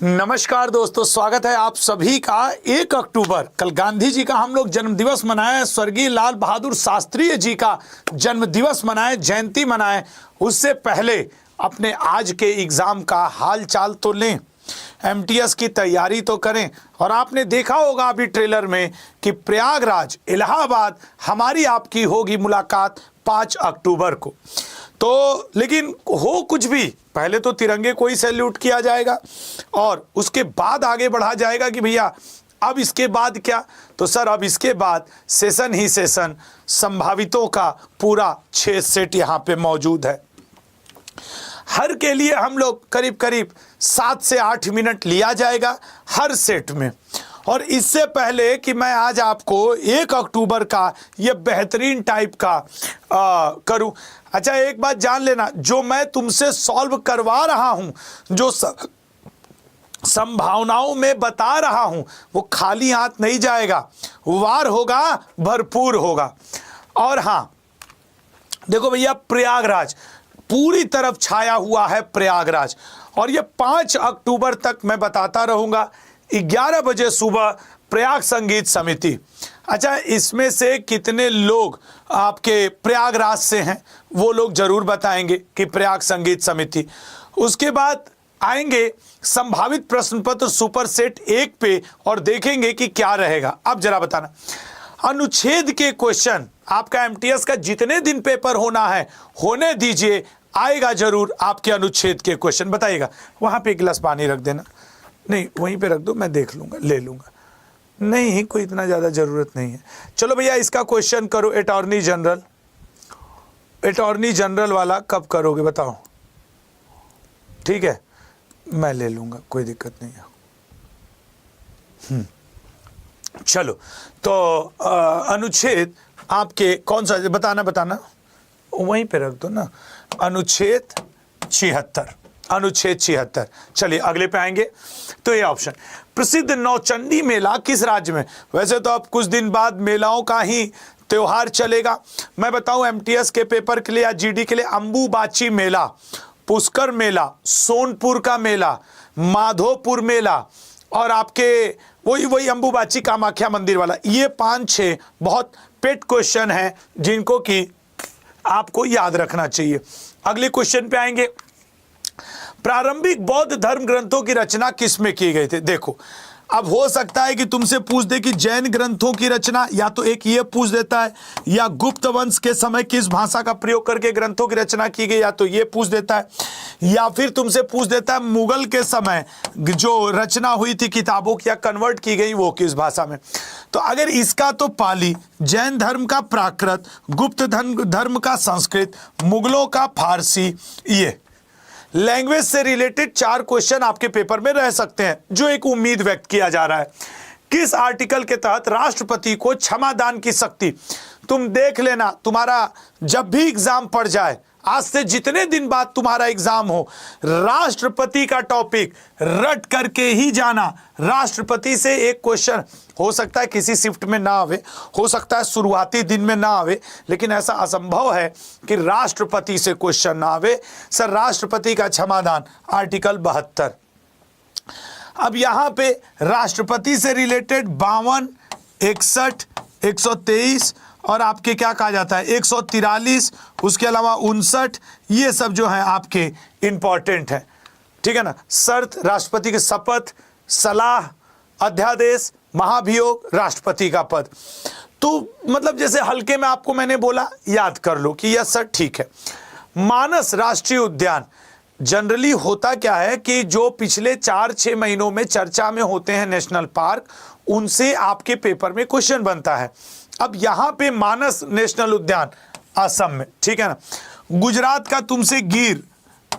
नमस्कार दोस्तों, स्वागत है आप सभी का। 1 अक्टूबर कल गांधी जी का हम लोग जन्म दिवस मनाए, स्वर्गीय लाल बहादुर शास्त्री जी का जन्म दिवस मनाए, जयंती मनाए। उससे पहले अपने आज के एग्जाम का हाल चाल तो लें, एमटीएस की तैयारी तो करें। और आपने देखा होगा अभी ट्रेलर में कि प्रयागराज इलाहाबाद हमारी आपकी होगी मुलाकात 5 अक्टूबर को। तो लेकिन हो कुछ भी, पहले तो तिरंगे को ही सैल्यूट किया जाएगा और उसके बाद आगे बढ़ा जाएगा कि भैया अब इसके बाद क्या। तो सर अब इसके बाद सेशन ही सेशन, संभावितों का पूरा 6 सेट यहाँ पे मौजूद है। हर के लिए हम लोग करीब करीब 7 से 8 मिनट लिया जाएगा हर सेट में। और इससे पहले कि मैं आज आपको 1 अक्टूबर का ये बेहतरीन टाइप का करूं, अच्छा एक बात जान लेना, जो मैं तुमसे सॉल्व करवा रहा हूं, जो संभावनाओं में बता रहा हूं, वो खाली हाथ नहीं जाएगा, वार होगा, भरपूर होगा। और हां देखो भैया, प्रयागराज पूरी तरफ छाया हुआ है प्रयागराज, और ये 5 अक्टूबर तक मैं बताता रहूंगा 11 बजे सुबह प्रयाग संगीत समिति। अच्छा, इसमें से कितने लोग आपके प्रयागराज से हैं वो लोग जरूर बताएंगे कि प्रयाग संगीत समिति। उसके बाद आएंगे संभावित प्रश्न पत्र सुपर सेट 1 पे और देखेंगे कि क्या रहेगा। अब जरा बताना, अनुच्छेद के क्वेश्चन आपका एमटीएस का जितने दिन पेपर होना है होने दीजिए, आएगा जरूर आपके अनुच्छेद के क्वेश्चन। बताइएगा, वहां पे एक गिलास पानी रख देना, नहीं वहीं पे रख दो, मैं देख लूंगा, ले लूंगा, नहीं कोई इतना ज़्यादा ज़रूरत नहीं है। चलो भैया इसका क्वेश्चन करो, अटॉर्नी जनरल वाला कब करोगे बताओ। ठीक है, मैं ले लूंगा, कोई दिक्कत नहीं है। चलो तो अनुच्छेद आपके कौन सा बताना वहीं पे रख दो ना, अनुच्छेद 76। चलिए अगले पे आएंगे। तो ये ऑप्शन, प्रसिद्ध नौचंडी मेला किस राज्य में। वैसे तो अब कुछ दिन बाद मेलाओं का ही त्योहार चलेगा। मैं बताऊं एमटीएस के पेपर के लिए या जीडी के लिए, अंबुबाची मेला, पुष्कर मेला, सोनपुर का मेला, माधोपुर मेला और आपके वही अंबुबाची कामाख्या मंदिर वाला। ये 5-6 बहुत पेट क्वेश्चन हैं जिनको कि आपको याद रखना चाहिए। अगले क्वेश्चन पे आएंगे, प्रारंभिक बौद्ध धर्म ग्रंथों की रचना किसमें की गई थी। देखो अब हो सकता है कि तुमसे पूछ दे कि जैन ग्रंथों की रचना, या तो एक ये पूछ देता है, या गुप्त वंश के समय किस भाषा का प्रयोग करके ग्रंथों की रचना की गई, या तो ये पूछ देता है, या फिर तुमसे पूछ देता है मुगल के समय जो रचना हुई थी किताबों की या कन्वर्ट की गई वो किस भाषा में। तो अगर इसका तो पाली, जैन धर्म का प्राकृत, गुप्त धर्म का संस्कृत, मुगलों का फारसी। ये लैंग्वेज से रिलेटेड 4 क्वेश्चन आपके पेपर में रह सकते हैं, जो एक उम्मीद व्यक्त किया जा रहा है। किस आर्टिकल के तहत राष्ट्रपति को क्षमादान की शक्ति। तुम देख लेना, तुम्हारा जब भी एग्जाम पड़ जाए, आज से जितने दिन बाद तुम्हारा एग्जाम हो, राष्ट्रपति का टॉपिक रट करके ही जाना। राष्ट्रपति से एक क्वेश्चन हो सकता है किसी शिफ्ट में ना आवे, हो सकता है शुरुआती दिन में ना आवे, लेकिन ऐसा असंभव है कि राष्ट्रपति से क्वेश्चन ना आवे। सर राष्ट्रपति का क्षमादान, आर्टिकल 72। अब यहां पे राष्ट्रपति से रिलेटेड 52, 61, 123 और आपके क्या कहा जाता है 143, उसके अलावा 59, ये सब जो है आपके इंपॉर्टेंट है। ठीक है ना। शर्त, राष्ट्रपति के शपथ, सलाह, अध्यादेश, महाभियोग, राष्ट्रपति का पद। तो मतलब जैसे हल्के में आपको मैंने बोला, याद कर लो कि यह सर ठीक है। मानस राष्ट्रीय उद्यान, जनरली होता क्या है कि जो पिछले 4-6 महीनों में चर्चा में होते हैं नेशनल पार्क, उनसे आपके पेपर में क्वेश्चन बनता है। अब यहां पे मानस नेशनल उद्यान असम में, ठीक है ना। गुजरात का तुमसे गिर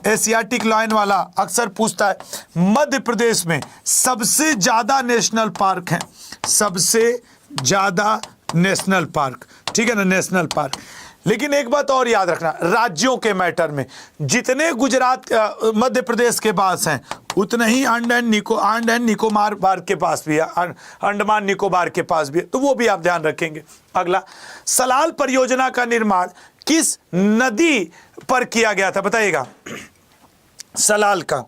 एशियाटिक लायन वाला अक्सर पूछता है। मध्य प्रदेश में सबसे ज्यादा नेशनल पार्क हैं, सबसे ज्यादा नेशनल पार्क, ठीक है ना, नेशनल पार्क। लेकिन एक बात और याद रखना, राज्यों के मैटर में जितने गुजरात मध्य प्रदेश के पास हैं उतने ही अंडमान निकोबार के पास भी है, अंडमान निकोबार के पास भी है, तो वो भी आप ध्यान रखेंगे। अगला, सलाल परियोजना का निर्माण किस नदी पर किया गया था, बताइएगा। सलाल का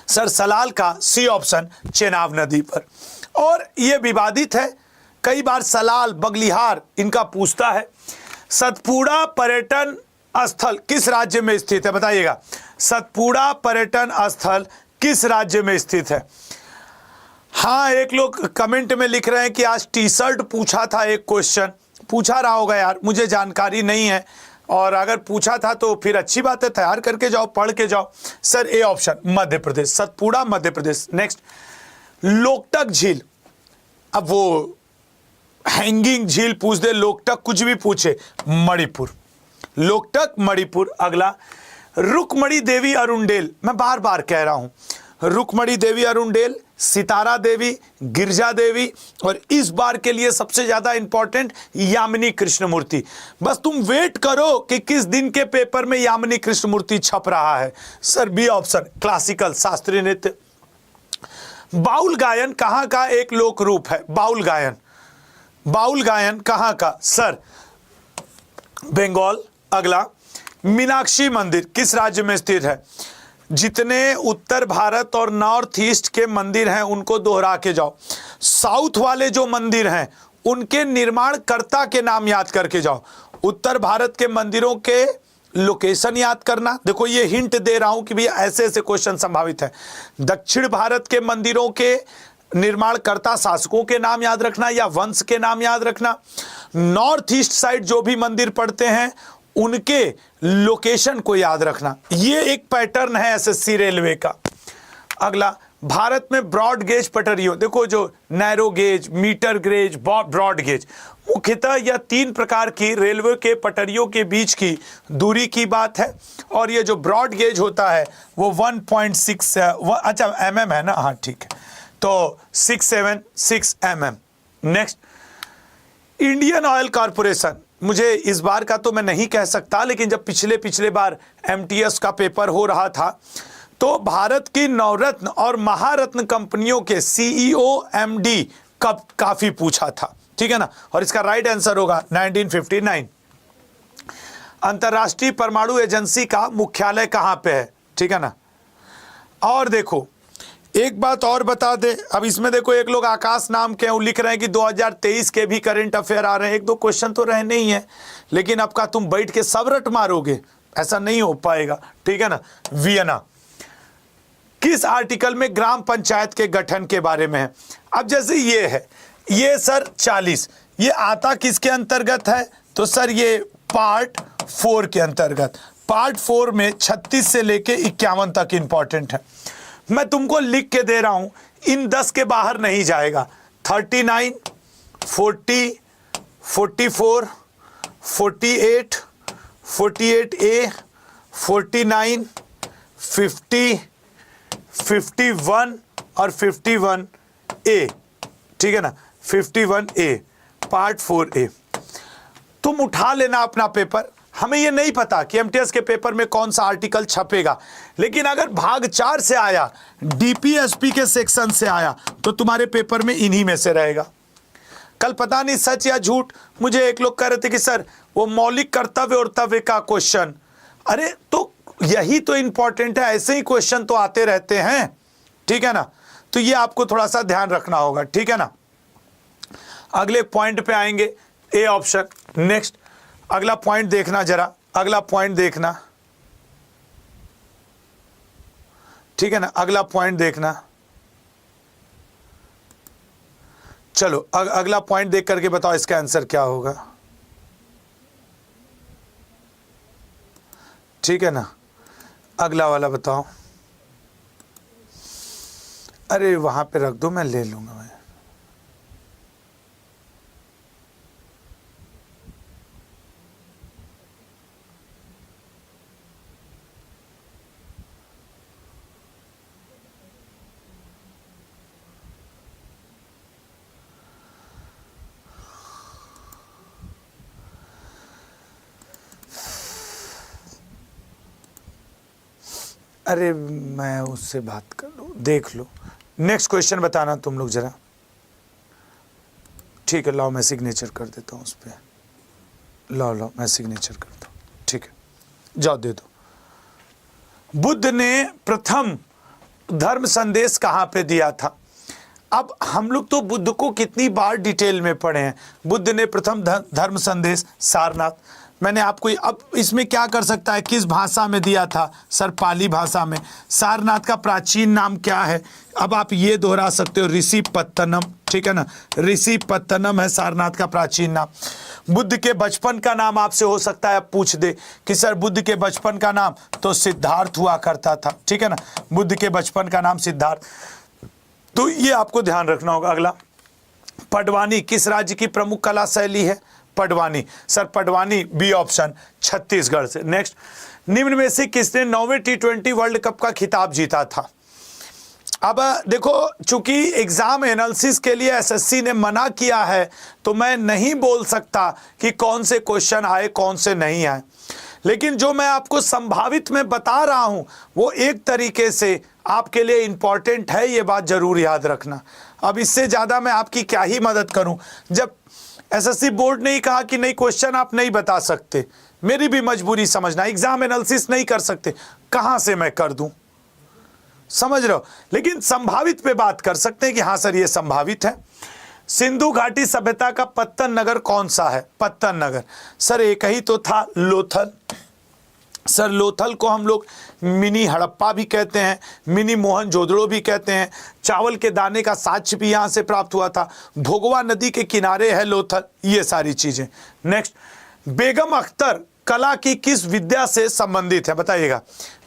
सर सलाल का सी ऑप्शन चेनाब नदी पर। और ये विवादित है, कई बार सलाल बगलिहार इनका पूछता है। सतपुड़ा पर्यटन स्थल किस राज्य में स्थित है, बताइएगा। सतपुड़ा पर्यटन स्थल किस राज्य में स्थित है। हाँ, एक लोग कमेंट में लिख रहे हैं कि आज टी शर्ट पूछा था, एक क्वेश्चन पूछा रहा होगा यार, मुझे जानकारी नहीं है, और अगर पूछा था तो फिर अच्छी बात है, तैयार करके जाओ, पढ़ के जाओ। Sir A option Madhya Pradesh, Satpura Madhya Pradesh. Next, Loktak झील, अब वो हैंगिंग झील पूछ दे, लोकटक कुछ भी पूछे, मणिपुर, लोकटक मणिपुर। अगला, रुक्मणी देवी अरुणडेल, मैं बार बार कह रहा हूं, रुक्मणी देवी अरुणडेल, सितारा देवी, गिरजा देवी, और इस बार के लिए सबसे ज्यादा इंपॉर्टेंट यामिनी कृष्णमूर्ति। बस तुम वेट करो कि किस दिन के पेपर में यामिनी कृष्णमूर्ति छप रहा है। सर बी ऑप्शन क्लासिकल, शास्त्रीय नृत्य। बाउल गायन कहां का एक लोक रूप है, बाउल गायन, बाउल गायन कहां का। सर बंगाल। अगला, मीनाक्षी मंदिर किस राज्य में स्थित है। जितने उत्तर भारत और नॉर्थ ईस्ट के मंदिर हैं उनको दोहरा के जाओ, साउथ वाले जो मंदिर हैं उनके निर्माणकर्ता के नाम याद करके जाओ। उत्तर भारत के मंदिरों के लोकेशन याद करना, देखो ये हिंट दे रहा हूं कि भैया ऐसे ऐसे क्वेश्चन संभावित है। दक्षिण भारत के मंदिरों के निर्माणकर्ता शासकों के नाम याद रखना या वंश के नाम याद रखना। नॉर्थ ईस्ट साइड जो भी मंदिर पड़ते हैं उनके लोकेशन को याद रखना। ये एक पैटर्न है एसएससी रेलवे का। अगला, भारत में ब्रॉड गेज पटरियों, देखो जो narrow gauge, metre gauge, broad gauge, मुख्यतः यह 3 प्रकार की रेलवे के पटरियों के बीच की दूरी की बात है। और ये जो ब्रॉड गेज होता है वो 1.6 अच्छा mm है ना, हाँ ठीक है, तो 676 mm। Next, Indian oil corporation, मुझे इस बार का तो मैं नहीं कह सकता, लेकिन जब पिछले बार एमटीएस का पेपर हो रहा था तो भारत की नवरत्न और महारत्न कंपनियों के सीईओ एमडी कब काफी पूछा था, ठीक है ना। और इसका राइट आंसर होगा 1959। अंतरराष्ट्रीय परमाणु एजेंसी का मुख्यालय कहां पे है, ठीक है ना। और देखो एक बात और बता दे, अब इसमें देखो एक लोग आकाश नाम के लिख रहे हैं कि 2023 के भी करंट अफेयर आ रहे हैं। 1-2 क्वेश्चन तो रहने ही है, लेकिन अब का तुम बैठ के सब रट मारोगे, ऐसा नहीं हो पाएगा, ठीक है ना। वियना किस आर्टिकल में ग्राम पंचायत के गठन के बारे में है। अब जैसे ये है, ये सर 40, ये आता किसके अंतर्गत है, तो सर ये पार्ट 4 के अंतर्गत। पार्ट 4 में 36 से लेके 51 तक इंपॉर्टेंट है। मैं तुमको लिख के दे रहा हूं, इन 10 के बाहर नहीं जाएगा। 39, 40, 44, 48, 48A, 49, 50, 51 और 51A, ठीक है ना, 51A, पार्ट 4A। तुम उठा लेना अपना पेपर। हमें ये नहीं पता कि एमटीएस के पेपर में कौन सा आर्टिकल छपेगा, लेकिन अगर भाग 4 से आया, डीपीएसपी के सेक्शन से आया, तो तुम्हारे पेपर में इन्हीं में से रहेगा। कल पता नहीं सच या झूठ, मुझे एक लोग कह रहे थे कि सर वो मौलिक कर्तव्य और तव्य का क्वेश्चन, अरे तो यही तो इंपॉर्टेंट है, ऐसे ही क्वेश्चन तो आते रहते हैं, ठीक है ना। तो ये आपको थोड़ा सा ध्यान रखना होगा, ठीक है ना। अगले पॉइंट पे आएंगे, ए ऑप्शन। नेक्स्ट, अगला पॉइंट देखना जरा, अगला पॉइंट देखना, ठीक है ना, अगला पॉइंट देखना। चलो अगला पॉइंट देख करके बताओ इसका आंसर क्या होगा, ठीक है ना। अगला वाला बताओ। अरे वहां पे रख दो, मैं ले लूंगा मैं। अरे मैं उससे बात कर लूँ, देख लो। नेक्स्ट क्वेश्चन बताना तुम लोग जरा, ठीक है। लाओ मैं सिग्नेचर कर देता हूँ उस पर, लाओ मैं सिग्नेचर करता हूँ, ठीक है, जाओ दे दो। बुद्ध ने प्रथम धर्म संदेश कहाँ पे दिया था? अब हम लोग तो बुद्ध को कितनी बार डिटेल में पढ़े हैं। बुद्ध ने प्रथम धर्म संदेश सारनाथ, मैंने आपको, अब इसमें क्या कर सकता है, किस भाषा में दिया था? सर पाली भाषा में। सारनाथ का प्राचीन नाम क्या है? अब आप ये दोहरा सकते हो, ऋषि पत्तनम, ठीक है ना, ऋषि पत्तनम है सारनाथ का प्राचीन नाम। बुद्ध के बचपन का नाम आपसे हो सकता है पूछ दे कि सर बुद्ध के बचपन का नाम तो सिद्धार्थ हुआ करता था, ठीक है ना, बुद्ध के बचपन का नाम सिद्धार्थ, तो ये आपको ध्यान रखना होगा। अगला, पडवानी किस राज्य की प्रमुख कला शैली है? पडवानी, सर पडवानी बी ऑप्शन, छत्तीसगढ़ से। नेक्स्ट, निम्न में से किसने 9वें T20 वर्ल्ड कप का खिताब जीता था? अब देखो, चूंकि एग्जाम एनालिसिस के लिए एसएससी ने मना किया है तो मैं नहीं बोल सकता कि कौन से क्वेश्चन आए कौन से नहीं आए, लेकिन जो मैं आपको संभावित में बता रहा हूं वो एक तरीके से आपके लिए इंपॉर्टेंट है, ये बात जरूर याद रखना। अब इससे ज़्यादा मैं आपकी क्या ही मदद करूं, जब एसएससी बोर्ड ने ही कहा कि नहीं क्वेश्चन आप नहीं बता सकते, मेरी भी मजबूरी समझना, एग्जाम एनालिसिस नहीं कर सकते, कहां से मैं कर दूं, समझ रहे हो, लेकिन संभावित पे बात कर सकते हैं कि हाँ सर ये संभावित है। सिंधु घाटी सभ्यता का पत्तन नगर कौन सा है? पत्तन नगर, सर एक ही तो था, लोथल। सर लोथल को हम लोग मिनी हड़प्पा भी कहते हैं, मिनी मोहनजोदड़ो भी कहते हैं। चावल के दाने का साक्ष्य भी यहाँ से प्राप्त हुआ था। भोगवा नदी के किनारे है लोथल, ये सारी चीजें। नेक्स्ट, बेगम अख्तर कला की किस विद्या से संबंधित है? बताइएगा,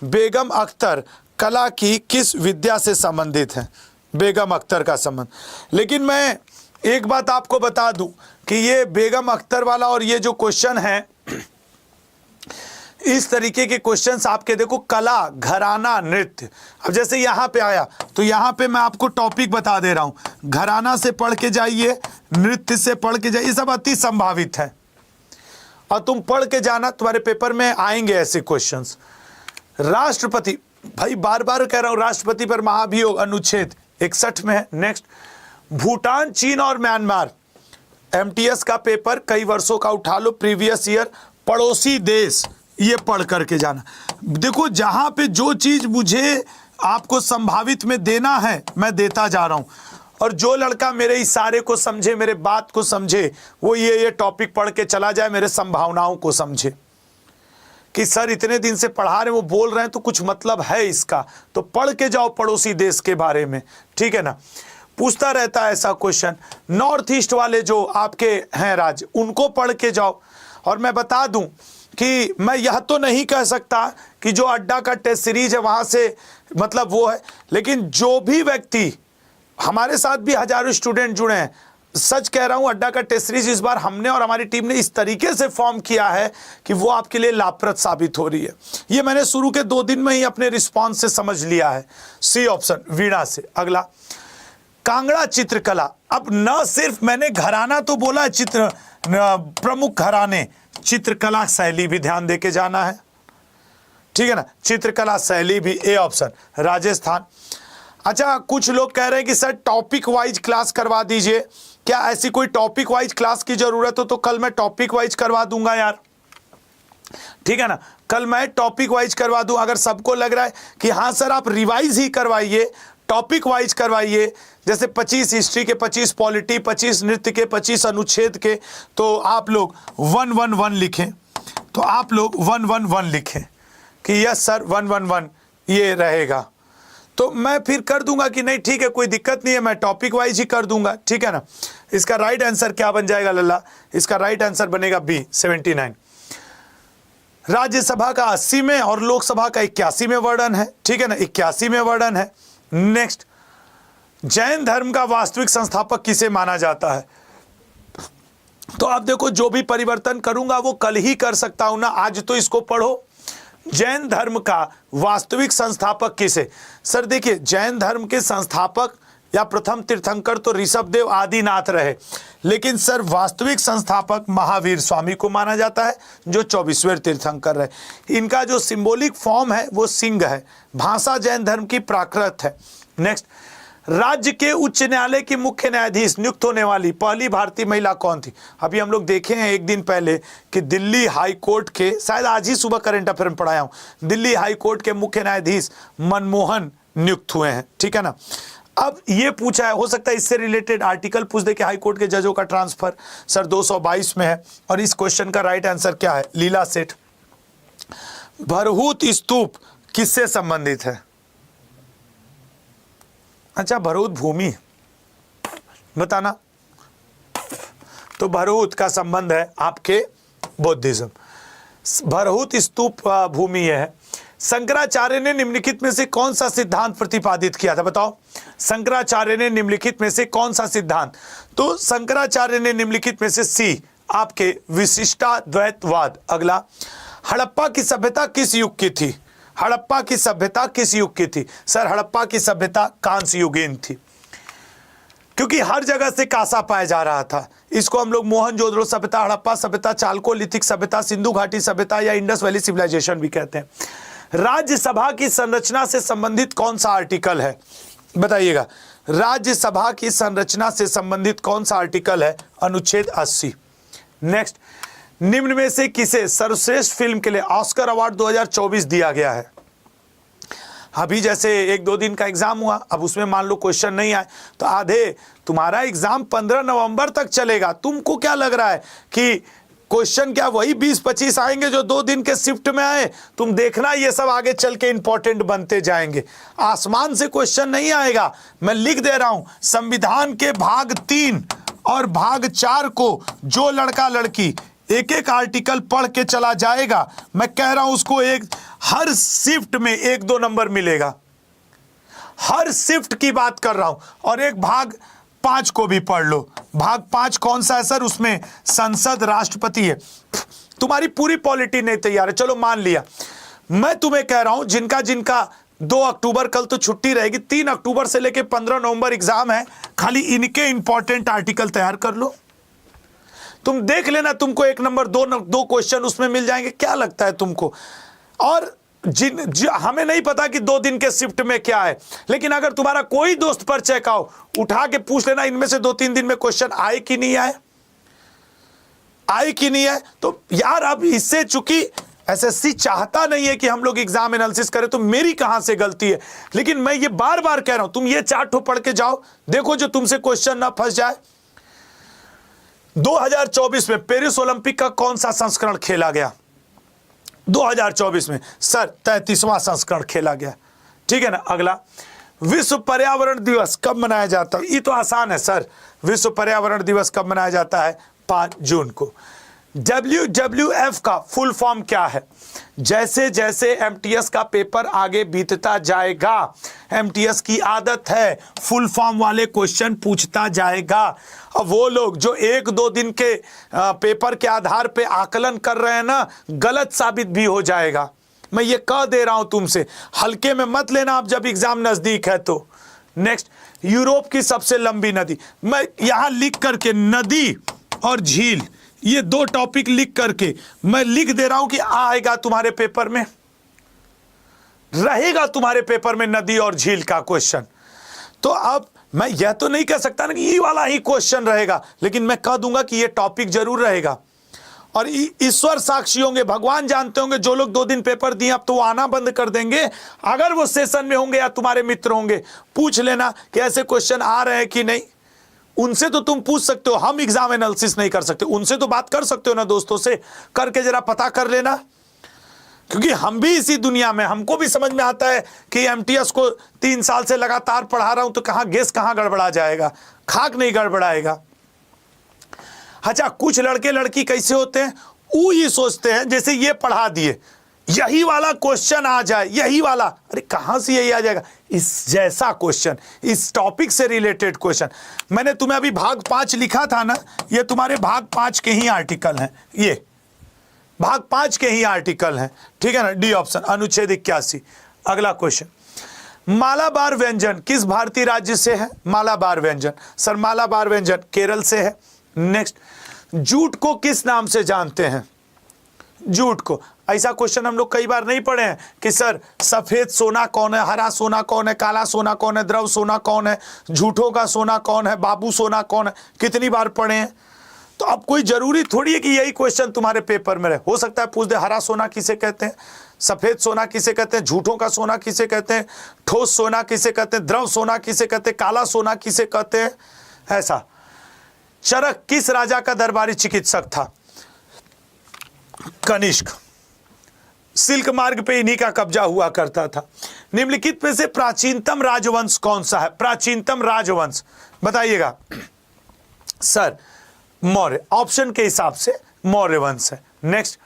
बेगम अख्तर कला की किस विद्या से संबंधित है? बेगम अख्तर का संबंध, लेकिन मैं एक बात आपको बता दूं कि ये बेगम अख्तर वाला और ये जो क्वेश्चन है, इस तरीके के क्वेश्चंस आपके देखो, कला, घराना, नृत्य। अब जैसे यहां पे आया तो यहां पे मैं आपको टॉपिक बता दे रहा हूं, घराना से पढ़ के जाइए, नृत्य से पढ़ के जाइए, सब अति संभावित है और तुम पढ़ के जाना, तुम्हारे पेपर में आएंगे ऐसे क्वेश्चंस। राष्ट्रपति, भाई बार बार कह रहा हूं, राष्ट्रपति पर महाभियोग अनुच्छेद 61 में है। नेक्स्ट, भूटान, चीन और म्यांमार, एमटीएस का पेपर कई वर्षों का उठा लो, प्रीवियस ईयर, पड़ोसी देश, ये पढ़ करके जाना। देखो जहां पे जो चीज मुझे आपको संभावित में देना है मैं देता जा रहा हूं, और जो लड़का मेरे इशारे को समझे, मेरे बात को समझे, वो ये टॉपिक पढ़ के चला जाए, मेरे संभावनाओं को समझे कि सर इतने दिन से पढ़ा रहे, वो बोल रहे हैं तो कुछ मतलब है इसका, तो पढ़ के जाओ पड़ोसी देश के बारे में, ठीक है ना। पूछता रहता है ऐसा क्वेश्चन। नॉर्थ ईस्ट वाले जो आपके हैं राज्य, उनको पढ़ के जाओ। और मैं बता दूं कि मैं यह तो नहीं कह सकता कि जो अड्डा का टेस्ट सीरीज है वहां से मतलब वो है, लेकिन जो भी व्यक्ति, हमारे साथ भी हजारों स्टूडेंट जुड़े हैं, सच कह रहा हूं, अड्डा का टेस्ट सीरीज इस बार हमने और हमारी टीम ने इस तरीके से फॉर्म किया है कि वो आपके लिए लाभप्रद साबित हो रही है। ये मैंने शुरू के 2 दिन में ही अपने रिस्पॉन्स से समझ लिया है। सी ऑप्शन, वीणा से। अगला, कांगड़ा चित्रकला। अब न सिर्फ मैंने घराना तो बोला, चित्र प्रमुख घराने, चित्रकला शैली भी ध्यान देके जाना है, ठीक है ना, चित्रकला शैली भी, ए ऑप्शन, राजस्थान। अच्छा, कुछ लोग कह रहे हैं कि सर टॉपिक वाइज क्लास करवा दीजिए, क्या ऐसी कोई टॉपिक वाइज क्लास की जरूरत हो तो कल मैं टॉपिक वाइज करवा दूंगा यार, ठीक है ना, कल मैं टॉपिक वाइज करवा दूं। अगर सबको लग रहा है कि हाँ सर आप रिवाइज ही करवाइए, टॉपिक वाइज करवाइए, जैसे 25 हिस्ट्री के, 25 पॉलिटी, 25 नृत्य के, 25 अनुच्छेद के, तो आप लोग 111 लिखें, तो आप लोग 111 लिखें कि यस सर 111 ये रहेगा, तो मैं फिर कर दूंगा कि नहीं ठीक है कोई दिक्कत नहीं है, मैं टॉपिक वाइज ही कर दूंगा, ठीक है ना। इसका राइट आंसर क्या बन जाएगा लल्ला? इसका राइट आंसर बनेगा बी, 79। राज्यसभा का 80वें और लोकसभा का 81वें वर्णन है, ठीक है ना, 81वें वर्णन है। नेक्स्ट, जैन धर्म का वास्तविक संस्थापक किसे माना जाता है? तो आप देखो जो भी परिवर्तन करूंगा वो कल ही कर सकता हूं ना, आज तो इसको पढ़ो। जैन धर्म का वास्तविक संस्थापक किसे? सर देखिए, जैन धर्म के संस्थापक या प्रथम तीर्थंकर तो ऋषभदेव आदिनाथ रहे, लेकिन सर वास्तविक संस्थापक महावीर स्वामी को माना जाता है जो 24वें तीर्थंकर रहे। इनका जो सिंबॉलिक फॉर्म है वो सिंह है। भाषा जैन धर्म की प्राकृत है। नेक्स्ट, राज्य के उच्च न्यायालय की मुख्य न्यायाधीश नियुक्त होने वाली पहली भारतीय महिला कौन थी? अभी हम लोग देखे हैं एक दिन पहले कि दिल्ली हाई कोर्ट के, शायद आज ही सुबह करंट अफेयर में पढ़ाया हूं, दिल्ली हाई कोर्ट के मुख्य न्यायाधीश मनमोहन नियुक्त हुए हैं। ठीक है ना। अब ये पूछा है, हो सकता है इससे रिलेटेड आर्टिकल पूछ दे कि हाई कोर्ट के जजों का ट्रांसफर सर 222 में है, और इस क्वेश्चन का राइट आंसर क्या है? लीला सेठ। भरहूत स्तूप किससे संबंधित है? अच्छा, भरहूत भूमि बताना। तो भरहूत का संबंध है आपके बौद्धिज्म। भरहूत स्तूप भूमि है। शंकराचार्य ने निम्नलिखित में से कौन सा सिद्धांत प्रतिपादित किया था? बताओ, शंकराचार्य ने निम्नलिखित में से कौन सा सिद्धांत? तो शंकराचार्य ने निम्नलिखित में से सी, आपके विशिष्टाद्वैतवाद। अगला, हड़प्पा की सभ्यता किस युग की थी? हड़प्पा की सभ्यता किस युग की थी? सर, हड़प्पा की सभ्यता कांस्य युगीन थी, क्योंकि हर जगह से कांसा पाया जा रहा था। इसको हम लोग मोहनजोदड़ो सभ्यता, हड़प्पा सभ्यता, चालकोलिथिक सभ्यता, सिंधु घाटी सभ्यता या इंडस वैली सिविलाइजेशन भी कहते हैं। राज्यसभा की संरचना से संबंधित कौन सा आर्टिकल है? बताइएगा, राज्यसभा की संरचना से संबंधित कौन सा आर्टिकल है? अनुच्छेद 80। नेक्स्ट, निम्न में से किसे सर्वश्रेष्ठ फिल्म के लिए ऑस्कर अवार्ड 2024 दिया गया है? अभी जैसे 1-2 दिन का एग्जाम हुआ, अब उसमें मान लो क्वेश्चन नहीं आए तो आधे, तुम्हारा एग्जाम 15 नवंबर तक चलेगा। तुमको क्या लग रहा है कि क्वेश्चन क्या वही 20-25 आएंगे जो 2 दिन के शिफ्ट में आए? तुम देखना, ये सब आगे चल के इंपॉर्टेंट बनते जाएंगे। आसमान से क्वेश्चन नहीं आएगा। मैं लिख दे रहा हूं, संविधान के भाग 3 और भाग 4 को जो लड़का लड़की एक एक आर्टिकल पढ़ के चला जाएगा, मैं कह रहा हूं उसको एक हर शिफ्ट में 1-2 नंबर मिलेगा। हर शिफ्ट की बात कर रहा हूं। और एक भाग 5 को भी पढ़ लो। भाग 5 कौन सा है सर? उसमें संसद, राष्ट्रपति है। तुम्हारी पूरी पॉलिटी नहीं तैयार है, चलो मान लिया। मैं तुम्हें कह रहा हूं, जिनका जिनका 2 अक्टूबर, कल तो छुट्टी रहेगी, 3 अक्टूबर से लेकर 15 नवंबर एग्जाम है, खाली इनके इंपॉर्टेंट आर्टिकल तैयार कर लो। तुम देख लेना, तुमको 1 नंबर 2 क्वेश्चन उसमें मिल जाएंगे। क्या लगता है तुमको? और हमें नहीं पता कि 2 दिन के शिफ्ट में क्या है, लेकिन अगर तुम्हारा कोई दोस्त परिचय का हो, उठा के पूछ लेना इनमें से 2-3 दिन में क्वेश्चन आए कि नहीं आए, आए कि नहीं आए। तो यार, अब इससे चूंकि एसएससी चाहता नहीं है कि हम लोग एग्जाम एनालिसिस करें, तो मेरी कहां से गलती है? लेकिन मैं ये बार बार कह रहा हूं, तुम ये 4 ठो पढ़ के जाओ, देखो जो तुमसे क्वेश्चन ना फंस जाए। 2024 में पेरिस ओलंपिक का कौन सा संस्करण खेला गया? 2024 में सर 33वां संस्करण खेला गया। ठीक है ना। अगला, विश्व पर्यावरण दिवस कब मनाया जाता है? ये तो आसान है सर। विश्व पर्यावरण दिवस कब मनाया जाता है? 5 जून को। WWF का फुल फॉर्म क्या है? जैसे जैसे एमटीएस का पेपर आगे बीतता जाएगा, एमटीएस की आदत है फुल फॉर्म वाले क्वेश्चन पूछता जाएगा। अब वो लोग जो 1-2 दिन के पेपर के आधार पे आकलन कर रहे हैं ना, गलत साबित भी हो जाएगा। मैं ये कह दे रहा हूं तुमसे, हल्के में मत लेना आप जब एग्जाम नजदीक है तो। नेक्स्ट, यूरोप की सबसे लंबी नदी। मैं यहां लिख करके नदी और झील, ये 2 टॉपिक लिख करके मैं लिख दे रहा हूं कि आएगा तुम्हारे पेपर में, रहेगा तुम्हारे पेपर में नदी और झील का क्वेश्चन। तो अब मैं यह तो नहीं कह सकता ना कि ये वाला ही क्वेश्चन रहेगा, लेकिन मैं कह दूंगा कि ये टॉपिक जरूर रहेगा। और ईश्वर साक्षी होंगे, भगवान जानते होंगे, जो लोग 2 दिन पेपर दिए अब तो वो आना बंद कर देंगे। अगर वो सेशन में होंगे या तुम्हारे मित्र होंगे, पूछ लेना कि ऐसे क्वेश्चन आ रहे हैं कि नहीं। उनसे तो तुम पूछ सकते हो, हम एग्जाम एनालिसिस नहीं कर सकते। उनसे तो बात कर सकते हो ना, दोस्तों से करके जरा पता कर लेना, क्योंकि हम भी इसी दुनिया में, हमको भी समझ में आता है कि एमटीएस को 3 साल से लगातार पढ़ा रहा हूं, तो कहां गेस कहां गड़बड़ा जाएगा, खाक नहीं गड़बड़ाएगा। अच्छा, कुछ लड़के लड़की कैसे होते हैं, वो ये सोचते हैं जैसे ये पढ़ा दिए, यही वाला क्वेश्चन आ जाए, यही वाला, अरे कहां से यही आ जाएगा? इस जैसा क्वेश्चन, इस टॉपिक से रिलेटेड क्वेश्चन। मैंने तुम्हें अभी भाग 5 लिखा था ना, ये तुम्हारे भाग 5 के ही आर्टिकल हैं, ये भाग 5 के ही आर्टिकल हैं। ठीक है ना। डी ऑप्शन, अनुच्छेद 81। अगला क्वेश्चन, मालाबार व्यंजन किस भारतीय राज्य से है? मालाबार व्यंजन, सर मालाबार व्यंजन केरल से है। नेक्स्ट, जूट को किस नाम से जानते हैं? जूट को ऐसा क्वेश्चन हम लोग कई बार नहीं पढ़े हैं कि सर सफेद सोना कौन है, हरा सोना कौन है, काला सोना कौन है, द्रव सोना कौन है, झूठों का सोना कौन है, बाबू सोना कौन है, कितनी बार पढ़े हैं। तो अब कोई जरूरी थोड़ी है कि यही क्वेश्चन तुम्हारे पेपर में रहे। हो सकता है पूछ दे हरा सोना किसे कहते हैं, सफेद सोना किसे कहते हैं, झूठों का सोना किसे कहते हैं, ठोस सोना किसे कहते हैं, द्रव सोना किसे कहते हैं, काला सोना किसे कहते हैं। ऐसा चरक किस राजा का दरबारी चिकित्सक था? कनिष्क। सिल्क मार्ग पे इन्हीं का कब्जा हुआ करता था। निम्नलिखित में से प्राचीनतम राजवंश कौन सा है? प्राचीनतम राजवंश बताइएगा। सर मौर्य, ऑप्शन के हिसाब से मौर्य वंश है। नेक्स्ट,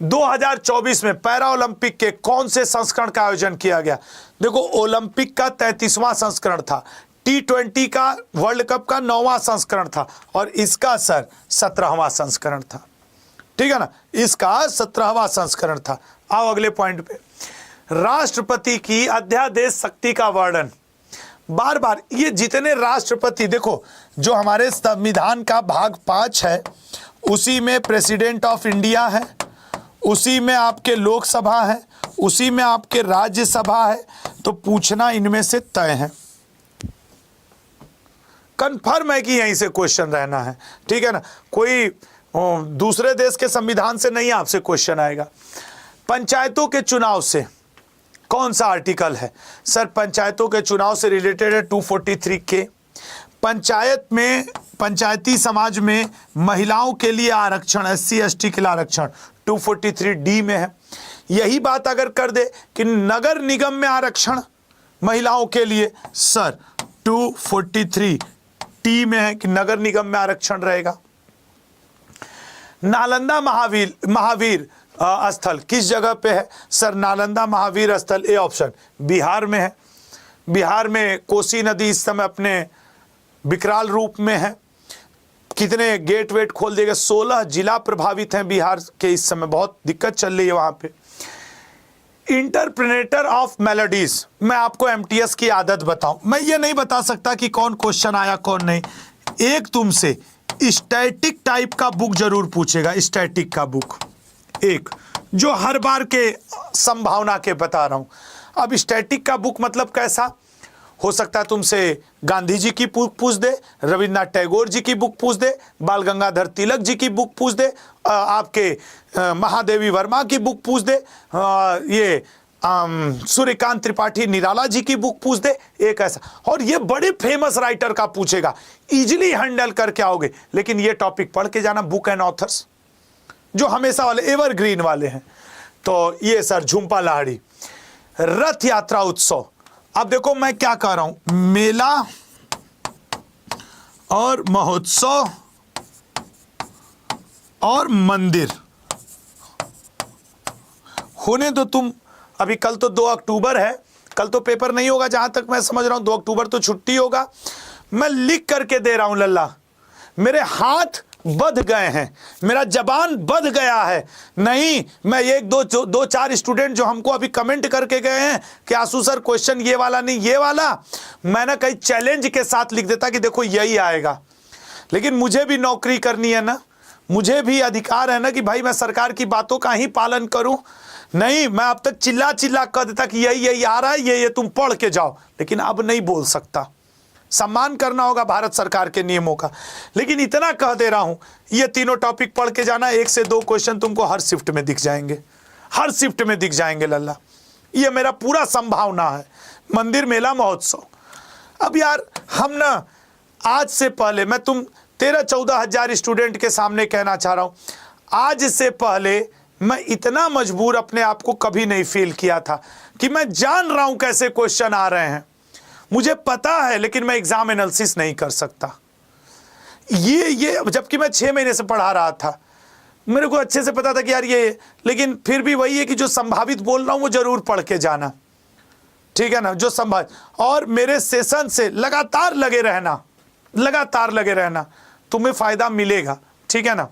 2024 में पैरा ओलंपिक के कौन से संस्करण का आयोजन किया गया? देखो ओलंपिक का 33वां संस्करण था, T20 का वर्ल्ड कप का 9वां संस्करण था और इसका सर 17वां संस्करण था। ठीक है ना, इसका 17वां संस्करण था। आओ अगले पॉइंट पे, राष्ट्रपति की अध्यादेश शक्ति का वर्णन। बार बार ये जितने राष्ट्रपति, देखो जो हमारे संविधान का भाग 5 है उसी में प्रेसिडेंट ऑफ इंडिया है, उसी में आपके लोकसभा है, उसी में आपके राज्यसभा है, तो पूछना इनमें से तय है। कंफर्म है कि यहीं से क्वेश्चन रहना है। ठीक है ना, कोई दूसरे देश के संविधान से नहीं आपसे क्वेश्चन आएगा। पंचायतों के चुनाव से कौन सा आर्टिकल है? सर पंचायतों के चुनाव से रिलेटेड है 243 के। पंचायत में, पंचायती समाज में महिलाओं के लिए आरक्षण, SC ST के लिए आरक्षण 243D में है। यही बात अगर कर दे कि नगर निगम में आरक्षण महिलाओं के लिए, सर 243T में है कि नगर निगम में आरक्षण रहेगा। नालंदा महावीर स्थल किस जगह पे है? सर नालंदा महावीर स्थल, ए ऑप्शन, बिहार में है। बिहार में कोसी नदी इस समय अपने विकराल रूप में है। कितने गेट वेट खोल दिए गए, 16 जिला प्रभावित हैं बिहार के इस समय, बहुत दिक्कत चल रही है वहां पे। इंटरप्रेटर ऑफ मेलोडीज, मैं आपको MTS की आदत बताऊं, मैं ये नहीं बता सकता कि कौन क्वेश्चन आया कौन नहीं। एक तुमसे स्टैटिक टाइप का बुक जरूर पूछेगा, स्टैटिक का बुक एक, जो हर बार के संभावना के बता रहा हूं। अब स्टैटिक का बुक मतलब कैसा हो सकता है? तुमसे गांधी जी की बुक पूछ दे, रविन्द्रनाथ टैगोर जी की बुक पूछ दे, बाल गंगाधर तिलक जी की बुक पूछ दे, आपके महादेवी वर्मा की बुक पूछ दे, ये सूर्यकांत त्रिपाठी निराला जी की बुक पूछ दे, एक ऐसा। और ये बड़े फेमस राइटर का पूछेगा, इजीली हैंडल करके आओगे। लेकिन ये टॉपिक पढ़ के जाना, बुक एंड ऑथर्स जो हमेशा वाले एवरग्रीन वाले हैं। तो ये सर झुंपा लाहिड़ी। रथ यात्रा उत्सव, अब देखो मैं क्या कह रहा हूं, मेला और महोत्सव और मंदिर होने दो तुम। अभी कल तो 2 अक्टूबर है, कल तो पेपर नहीं होगा जहां तक मैं समझ रहा हूं, 2 अक्टूबर तो छुट्टी होगा। मैं लिख करके दे रहा हूं लल्ला, मेरे हाथ बध गए हैं, मेरा जबान बध गया है। नहीं, मैं एक दो चार स्टूडेंट जो हमको अभी कमेंट करके गए हैं कि आशु सर क्वेश्चन ये वाला नहीं ये वाला, मैं ना कहीं चैलेंज के साथ लिख देता कि देखो यही आएगा। लेकिन मुझे भी नौकरी करनी है ना, मुझे भी अधिकार है ना कि भाई मैं सरकार की बातों का ही पालन करूं। नहीं, मैं अब तक चिल्ला चिल्ला कर देता कि यही आ रहा है, ये तुम पढ़ के जाओ, लेकिन अब नहीं बोल सकता। सम्मान करना होगा भारत सरकार के नियमों का। लेकिन इतना कह दे रहा हूं, ये तीनों टॉपिक पढ़ के जाना, 1 से 2 क्वेश्चन तुमको हर शिफ्ट में दिख जाएंगे, हर शिफ्ट में दिख जाएंगे लल्ला, ये मेरा पूरा संभावना है। मंदिर, मेला, महोत्सव। अब यार हम ना आज से पहले, मैं तुम 13-14 हजार स्टूडेंट के सामने कहना चाह रहा हूं, आज से पहले मैं इतना मजबूर अपने आप को कभी नहीं फील किया था कि मैं जान रहा हूं कैसे क्वेश्चन आ रहे हैं, मुझे पता है, लेकिन मैं एग्जाम एनालिसिस नहीं कर सकता। ये जबकि मैं 6 महीने से पढ़ा रहा था, मेरे को अच्छे से पता था कि यार ये, लेकिन फिर भी वही है कि जो संभावित बोल रहा हूं वो जरूर पढ़ के जाना, ठीक है ना, जो संभावित। और मेरे सेशन से लगातार लगे रहना, तुम्हें फायदा मिलेगा, ठीक है ना,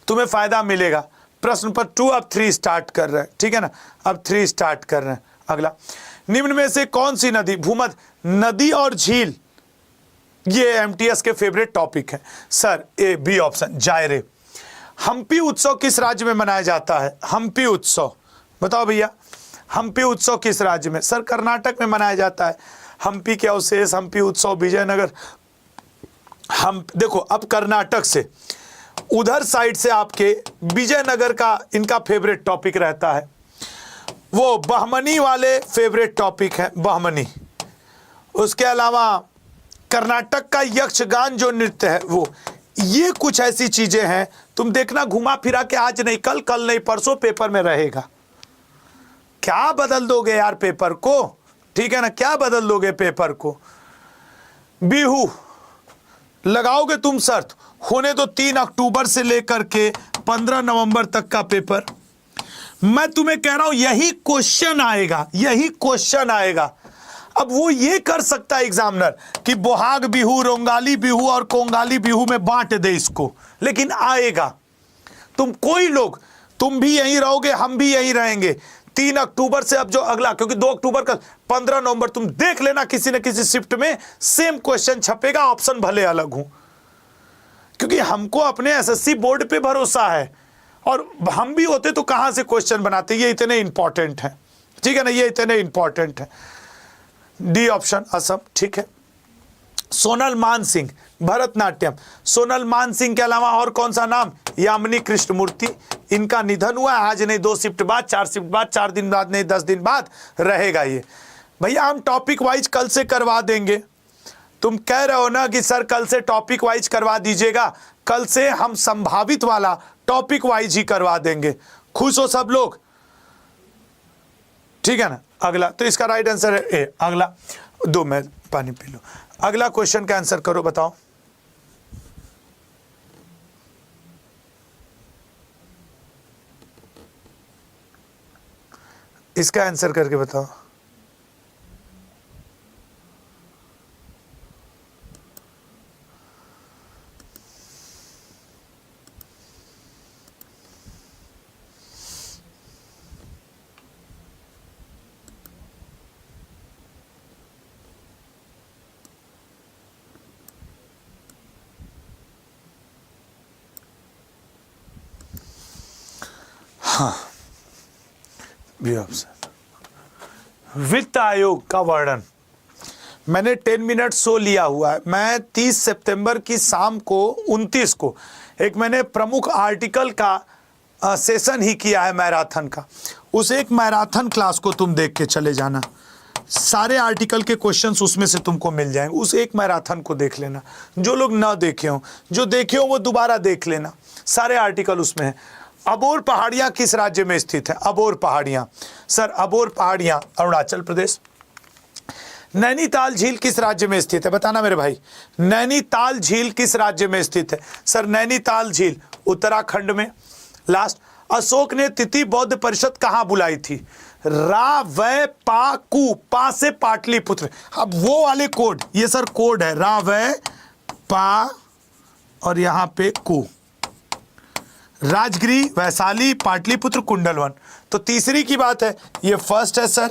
तुम्हें फायदा मिलेगा। प्रश्न पर 2 अब 3 स्टार्ट कर रहे हैं, ठीक है ना, अब 3 स्टार्ट कर रहे हैं। अगला, निम्न में से कौन सी नदी, भूमध्य नदी और झील, ये MTS के फेवरेट टॉपिक है। सर A B ऑप्शन, जायरे। हम्पी उत्सव किस राज्य में मनाया जाता है? हम्पी उत्सव बताओ भैया, हम्पी उत्सव किस राज्य में? सर कर्नाटक में मनाया जाता है। हम्पी के अवशेष, हम्पी उत्सव, विजयनगर। हम देखो अब कर्नाटक से उधर साइड से आपके विजयनगर का इनका फेवरेट टॉपिक रहता है, वो बहमनी वाले फेवरेट टॉपिक है, बहमनी। उसके अलावा कर्नाटक का यक्षगान जो नृत्य है वो, ये कुछ ऐसी चीजें हैं तुम देखना घुमा फिरा के आज नहीं कल, कल नहीं परसों पेपर में रहेगा। क्या बदल दोगे यार पेपर को, ठीक है ना, क्या बदल दोगे पेपर को। बिहू लगाओगे तुम शर्त, होने तो 3 अक्टूबर से लेकर के 15 नवंबर तक का पेपर। मैं तुम्हें कह रहा हूं यही क्वेश्चन आएगा, यही क्वेश्चन आएगा। अब वो ये कर सकता है एग्जामिनर कि बोहाग बिहू, रोंगाली बिहू और कोंगाली बिहू में बांट दे इसको, लेकिन आएगा। तुम कोई लोग, तुम भी यहीं रहोगे, हम भी यहीं रहेंगे। 3 अक्टूबर से अब जो अगला, क्योंकि 2 अक्टूबर का 15 नवंबर तुम देख लेना किसी न किसी शिफ्ट में सेम क्वेश्चन छपेगा, ऑप्शन भले अलग हो, क्योंकि हमको अपने एसएससी बोर्ड पे भरोसा है। और हम भी होते तो कहां से क्वेश्चन बनाते, ये इतने इंपॉर्टेंट है, ठीक है ना, ये इतने इंपॉर्टेंट है। डी ऑप्शन असम, ठीक है। सोनल मान सिंह भरतनाट्यम, सोनल मान सिंह के अलावा और कौन सा नाम? यामिनी कृष्णमूर्ति। इनका निधन हुआ आज नहीं, 2 शिफ्ट बाद, 4 शिफ्ट बाद, 4 दिन बाद नहीं 10 दिन बाद रहेगा ये। भैया हम टॉपिक वाइज कल से करवा देंगे। तुम कह रहे हो ना कि सर कल से टॉपिक वाइज करवा दीजिएगा, कल से हम संभावित वाला टॉपिक वाइज ही करवा देंगे। खुश हो सब लोग, ठीक है ना। अगला तो इसका राइट आंसर है ए। अगला 2 मैं पानी पी लो। अगला क्वेश्चन का आंसर करो, बताओ। इसका आंसर करके बताओ। हाँ, वित्त आयोग का वर्णन मैंने 10 मिनट सो लिया हुआ है। मैं 30 सितंबर की शाम को 29 को एक मैंने प्रमुख आर्टिकल का सेशन ही किया है मैराथन का। उस एक मैराथन क्लास को तुम देख के चले जाना, सारे आर्टिकल के क्वेश्चंस उसमें से तुमको मिल जाएंगे। उस एक मैराथन को देख लेना, जो लोग ना देखे हो, जो देखे हो वो दोबारा देख लेना, सारे आर्टिकल उसमें है। अबोर पहाड़ियां किस राज्य में स्थित है? अबोर पहाड़ियां, सर अबोर पहाड़ियां अरुणाचल प्रदेश। नैनीताल झील किस राज्य में स्थित है? बताना मेरे भाई, नैनीताल झील किस राज्य में स्थित है? सर नैनीताल झील उत्तराखंड में। लास्ट, अशोक ने तिथि बौद्ध परिषद कहां बुलाई थी? रा वै पा कु, पा से पाटलिपुत्र। अब वो वाले कोड, ये सर कोड है, रा वै पा और यहां पे कु, राजगिरी, वैशाली, पाटलिपुत्र, कुंडलवन। तो तीसरी की बात है, ये फर्स्ट है सर,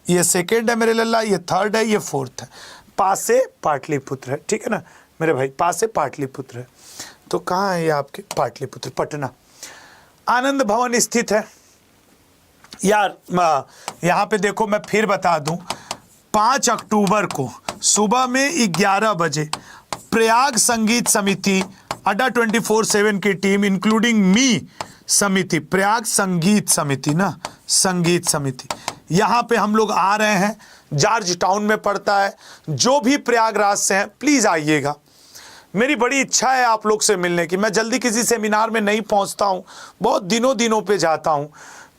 ये सेकेंड है मेरे लल्ला, ये थर्ड है, ये फोर्थ है। पास से पाटलिपुत्र है, ठीक है ना मेरे भाई, पास से पाटलिपुत्र है। तो कहाँ है ये आपके? पाटलिपुत्र, पटना। आनंद भवन स्थित है यार, यहाँ पे देखो मैं फिर बता दूं, 5 अक्टूबर को सुबह में 11 बजे प्रयाग संगीत समिति अड्डा 24/7 की टीम इंक्लूडिंग मी समिति, प्रयाग संगीत समिति ना, संगीत समिति, यहाँ पे हम लोग आ रहे हैं। जॉर्ज टाउन में पड़ता है। जो भी प्रयागराज से हैं प्लीज़ आइएगा। मेरी बड़ी इच्छा है आप लोग से मिलने की। मैं जल्दी किसी सेमिनार में नहीं पहुँचता हूँ, बहुत दिनों पे जाता हूँ।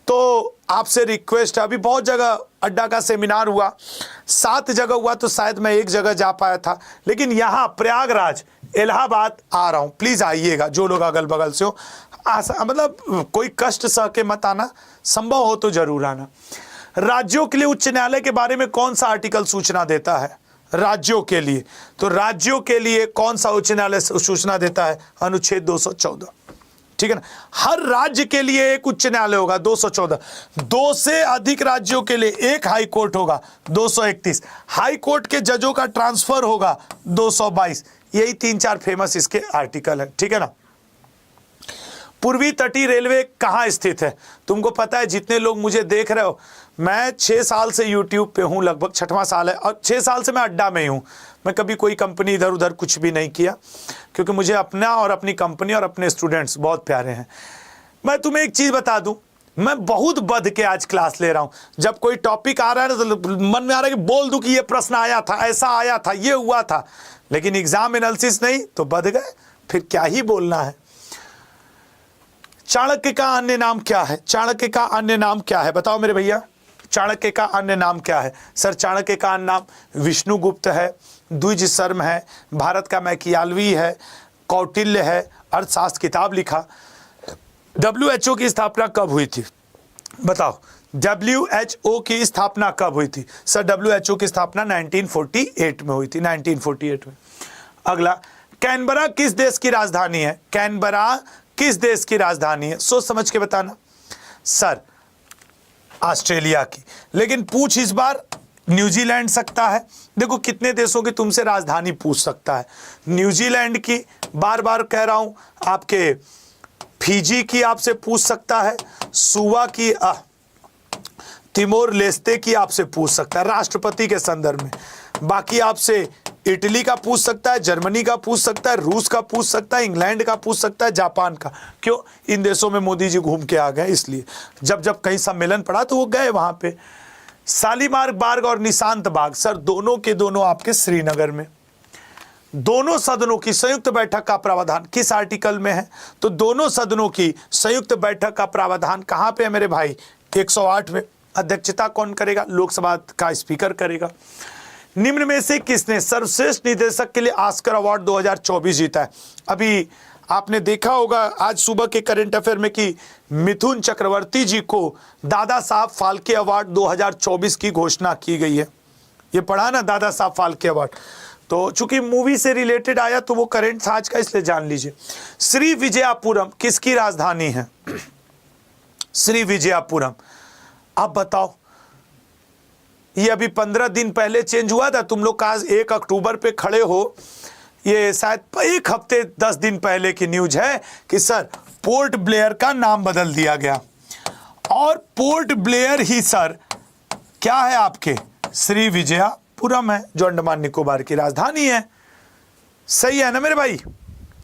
तो आपसे रिक्वेस्ट है, अभी बहुत जगह अड्डा का सेमिनार हुआ, 7 जगह हुआ तो शायद मैं 1 जगह जा पाया था, लेकिन यहाँ प्रयागराज इलाहाबाद आ रहा हूँ। प्लीज़ आइएगा, जो लोग अगल बगल से हो। मतलब कोई कष्ट सह के मत आना, संभव हो तो जरूर आना। राज्यों के लिए उच्च न्यायालय के बारे में कौन सा आर्टिकल सूचना देता है? राज्यों के लिए, तो राज्यों के लिए कौन सा उच्च न्यायालय सूचना देता है? अनुच्छेद 214, ठीक है ना। हर राज्य के लिए एक उच्च न्यायालय होगा, 214। 2 से अधिक राज्यों के लिए एक हाई कोर्ट होगा, 231। हाई कोर्ट के जजों का ट्रांसफर होगा, 222। यही 3-4 फेमस इसके आर्टिकल है, ठीक है ना। पूर्वी तटीय रेलवे कहाँ स्थित है? तुमको पता है, जितने लोग मुझे देख रहे हो, मैं 6 साल से यूट्यूब पे हूँ, लगभग 6वां साल है, और 6 साल से मैं अड्डा में ही हूँ। मैं कभी कोई कंपनी इधर उधर कुछ भी नहीं किया, क्योंकि मुझे अपना और अपनी कंपनी और अपने स्टूडेंट्स बहुत प्यारे हैं। मैं तुम्हें एक चीज़ बता दूँ, मैं बहुत बध के आज क्लास ले रहा हूँ। जब कोई टॉपिक आ रहा है ना, तो मन में आ रहा है कि बोल दूँ कि ये प्रश्न आया था, ऐसा आया था, ये हुआ था, लेकिन एग्जाम एनालिसिस नहीं तो बध गए, फिर क्या ही बोलना है। चाणक्य का अन्य नाम क्या है? चाणक्य का अन्य नाम क्या है? बताओ मेरे भैया, चाणक्य का अन्य नाम क्या है? सर, चाणक्य का अन्य नाम विष्णुगुप्त है, द्विज शर्म है, भारत का मैकियालवी है, कौटिल्य है, अर्थशास्त्र किताब लिखा। WHO की स्थापना कब हुई थी? बताओ, WHO की स्थापना कब हुई थी? सर, WHO की स्थापना 1948 में हुई थी, 1948 में। अगला, कैनबरा किस देश की राजधानी है? कैनबरा किस देश की राजधानी है? सोच समझ के बताना। सर, ऑस्ट्रेलिया की, लेकिन पूछ इस बार न्यूजीलैंड सकता है। देखो कितने देशों की तुमसे राजधानी पूछ सकता है। न्यूजीलैंड की, बार बार कह रहा हूं, आपके फिजी की आपसे पूछ सकता है, सुवा की, तिमोर लेस्ते की आपसे पूछ सकता है राष्ट्रपति के संदर्भ में। बाकी आपसे इटली का पूछ सकता है, जर्मनी का पूछ सकता है, रूस का पूछ सकता है, इंग्लैंड का पूछ सकता है, जापान का। क्यों? इन देशों में मोदी जी घूम के आ गए, इसलिए जब जब कहीं सम्मेलन पड़ा तो वो गए वहां पे। शालीमार बाग और निशांत बाग, सर, दोनों के दोनों आपके श्रीनगर में। दोनों सदनों की संयुक्त बैठक का प्रावधान किस आर्टिकल में है? तो दोनों सदनों की संयुक्त बैठक का प्रावधान कहां पे है मेरे भाई? 108 में। अध्यक्षता कौन करेगा? लोकसभा का स्पीकर करेगा। निम्न में से किसने सर्वश्रेष्ठ निदेशक के लिए ऑस्कर अवार्ड 2024 जीता है? अभी आपने देखा होगा आज सुबह के करंट अफेयर में कि मिथुन चक्रवर्ती जी को दादा साहब फाल्के अवार्ड 2024 की घोषणा की गई है। ये पढ़ा ना, दादा साहब फाल्के अवार्ड। तो चूंकि मूवी से रिलेटेड आया तो वो करंट था आज का, इसलिए जान लीजिए। श्री विजयापुरम किसकी राजधानी है? श्री विजयापुरम। अब बताओ, ये अभी 15 दिन पहले चेंज हुआ था। तुम लोग आज 1 अक्टूबर पे खड़े हो, ये शायद 1 हफ्ते 10 दिन पहले की न्यूज है कि सर पोर्ट ब्लेयर का नाम बदल दिया गया, और पोर्ट ब्लेयर ही सर क्या है आपके? श्री विजयापुरम है, जो अंडमान निकोबार की राजधानी है। सही है ना मेरे भाई?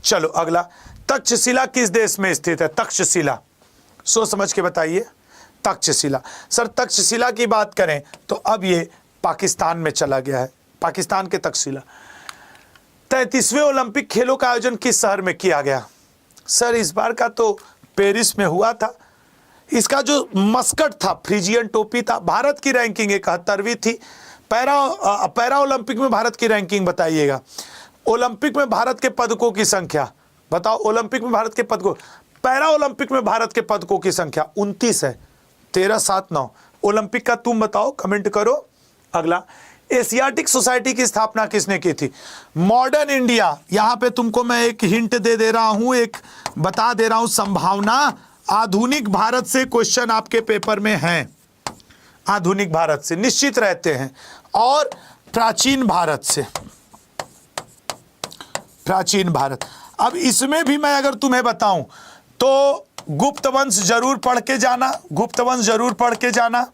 चलो अगला, तक्षशिला किस देश में स्थित है? तक्षशिला, सोच समझ के बताइए। तक्षशिला, सर तक्षशिला की बात करें तो अब ये पाकिस्तान में चला गया है, पाकिस्तान के तक्षशिला। 33वें ओलंपिक खेलों का आयोजन किस शहर में किया गया? सर, इस बार का तो पेरिस में हुआ था। इसका जो मस्कट था, फ्रीजियन टोपी था। भारत की रैंकिंग 71वीं थी। पैरा ओलंपिक में भारत की रैंकिंग बताइएगा। ओलंपिक में भारत के पदकों की संख्या बताओ। ओलंपिक में भारत के पदकों, पैरा ओलंपिक में भारत के पदकों की संख्या 29 है, 13, 7, 9। ओलंपिक का तुम बताओ, कमेंट करो। अगला, एशियाटिक सोसाइटी की स्थापना किसने की थी? मॉडर्न इंडिया, यहां पे तुमको मैं एक हिंट दे रहा हूं, एक बता दे रहा हूं संभावना। आधुनिक भारत से क्वेश्चन आपके पेपर में है, आधुनिक भारत से निश्चित रहते हैं, और प्राचीन भारत से, प्राचीन भारत। अब इसमें भी मैं अगर तुम्हें बताऊं तो गुप्त वंश जरूर पढ़ के जाना, गुप्त वंश जरूर पढ़ के जाना,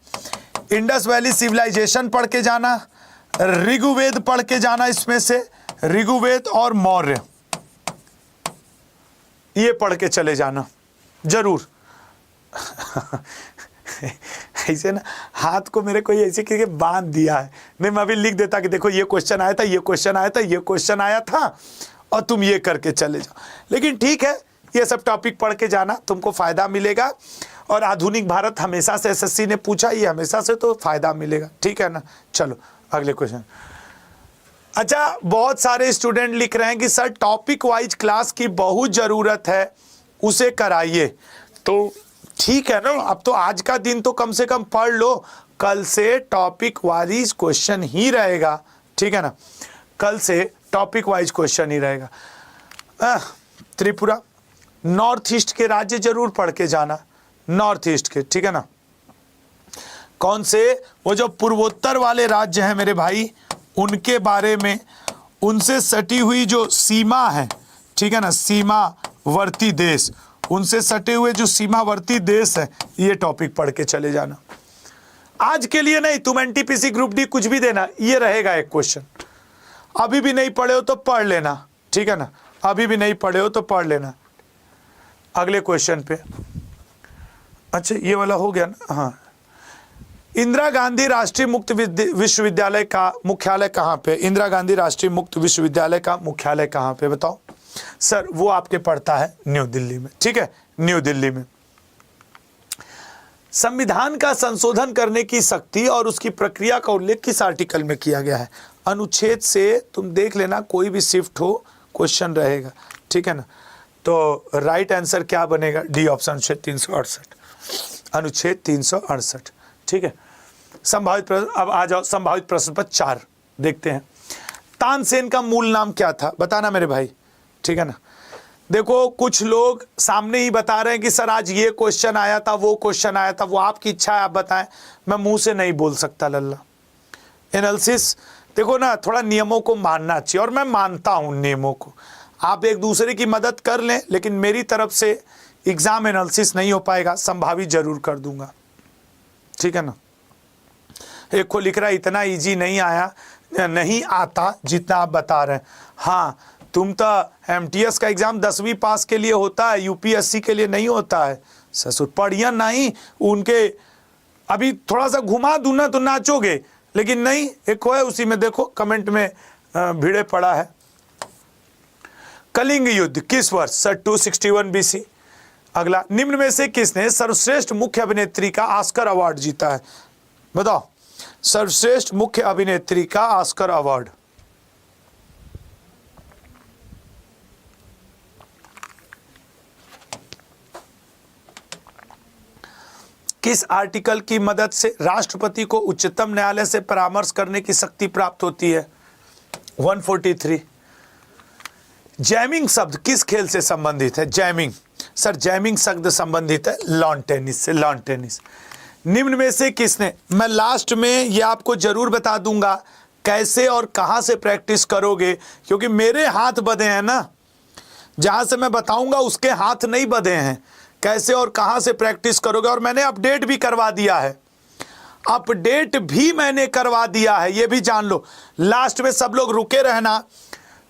इंडस वैली सिविलाइजेशन पढ़ के जाना, ऋग्वेद पढ़ के जाना, इसमें से ऋग्वेद और मौर्य, ये पढ़ के चले जाना जरूर। ऐसे ना हाथ को मेरे कोई ऐसे करके बांध दिया है, नहीं मैं अभी लिख देता कि देखो ये क्वेश्चन आया था, ये क्वेश्चन आया था, ये क्वेश्चन आया था, और तुम ये करके चले जाओ। लेकिन ठीक है, ये सब टॉपिक पढ़ के जाना, तुमको फायदा मिलेगा। और आधुनिक भारत हमेशा से एसएससी ने पूछा, ये हमेशा से तो फायदा मिलेगा, ठीक है ना। चलो अगले क्वेश्चन। अच्छा, बहुत सारे स्टूडेंट लिख रहे हैं कि सर टॉपिक वाइज क्लास की बहुत ज़रूरत है, उसे कराइए। तो ठीक है ना, अब तो आज का दिन तो कम से कम पढ़ लो, कल से टॉपिक वाइज क्वेश्चन ही रहेगा, ठीक है ना। कल से टॉपिक वाइज क्वेश्चन ही रहेगा। त्रिपुरा, नॉर्थ ईस्ट के राज्य जरूर पढ़ के जाना, नॉर्थ ईस्ट के, ठीक है ना। कौन से? वो जो पूर्वोत्तर वाले राज्य हैं मेरे भाई, उनके बारे में, उनसे सटी हुई जो सीमा है, ठीक है ना, सीमावर्ती देश, उनसे सटे हुए जो सीमावर्ती देश हैं, ये टॉपिक पढ़ के चले जाना। आज के लिए नहीं, तुम एनटीपीसी ग्रुप डी कुछ भी देना, ये रहेगा एक क्वेश्चन। अभी भी नहीं पढ़े हो तो पढ़ लेना, ठीक है ना, अभी भी नहीं पढ़े हो तो पढ़ लेना। अगले क्वेश्चन पे, अच्छा ये वाला हो गया ना, हाँ। इंदिरा गांधी राष्ट्रीय मुक्त विश्वविद्यालय का मुख्यालय कहाँ पे? इंदिरा गांधी राष्ट्रीय मुक्त विश्वविद्यालय का मुख्यालय कहाँ पे बताओ? सर वो आपके पड़ता है न्यू दिल्ली में, ठीक है, न्यू दिल्ली में। संविधान का संशोधन करने की शक्ति और उसकी प्रक्रिया का उल्लेख किस आर्टिकल में किया गया है? अनुच्छेद से तुम देख लेना, कोई भी शिफ्ट हो क्वेश्चन रहेगा, ठीक है ना। तो राइट आंसर क्या बनेगा? डी ऑप्शन, अनुच्छेद 368, अनुच्छेद 368, ठीक है। संभावित प्रश्न, अब आ जाओ संभावित प्रश्न पर 4 देखते हैं। तानसेन का मूल नाम क्या था? बताना मेरे भाई, ठीक है ना। देखो कुछ लोग सामने ही बता रहे हैं कि सर आज ये क्वेश्चन आया था, वो क्वेश्चन आया था, वो आपकी इच्छा है आप बताएं, मैं मुंह से नहीं बोल सकता लल्ला। एनालिसिस देखो ना, थोड़ा नियमों को मानना चाहिए, और मैं मानता हूं नियमों को। आप एक दूसरे की मदद कर लें, लेकिन मेरी तरफ से एग्जाम एनालिसिस नहीं हो पाएगा, संभावित जरूर कर दूंगा, ठीक है ना। एक को लिख रहा है इतना इजी नहीं आया, नहीं आता जितना आप बता रहे हैं। हाँ, तुम तो एमटीएस का एग्जाम 10वीं पास के लिए होता है, यूपीएससी के लिए नहीं होता है। ससुर पढ़िया नहीं, उनके अभी थोड़ा सा घुमा दूं ना तो नाचोगे, लेकिन नहीं, एक है उसी में देखो कमेंट में भिड़े पड़ा है। कलिंग युद्ध किस वर्ष? Sir 261 BC। अगला, निम्न में से किसने सर्वश्रेष्ठ मुख्य अभिनेत्री का ऑस्कर अवार्ड जीता है? बताओ, सर्वश्रेष्ठ मुख्य अभिनेत्री का ऑस्कर अवार्ड। किस आर्टिकल की मदद से राष्ट्रपति को उच्चतम न्यायालय से परामर्श करने की शक्ति प्राप्त होती है? 143। जैमिंग शब्द किस खेल से संबंधित है? जैमिंग, सर जैमिंग शब्द संबंधित है लॉन टेनिस से, लॉन टेनिस। निम्न में से किसने, मैं लास्ट में ये आपको जरूर बता दूंगा कैसे और कहां से प्रैक्टिस करोगे, क्योंकि मेरे हाथ बंधे हैं ना, जहां से मैं बताऊंगा उसके हाथ नहीं बंधे हैं। कैसे और कहां से प्रैक्टिस करोगे, और मैंने अपडेट भी करवा दिया है, अपडेट भी मैंने करवा दिया है, ये भी जान लो। लास्ट में सब लोग रुके रहना,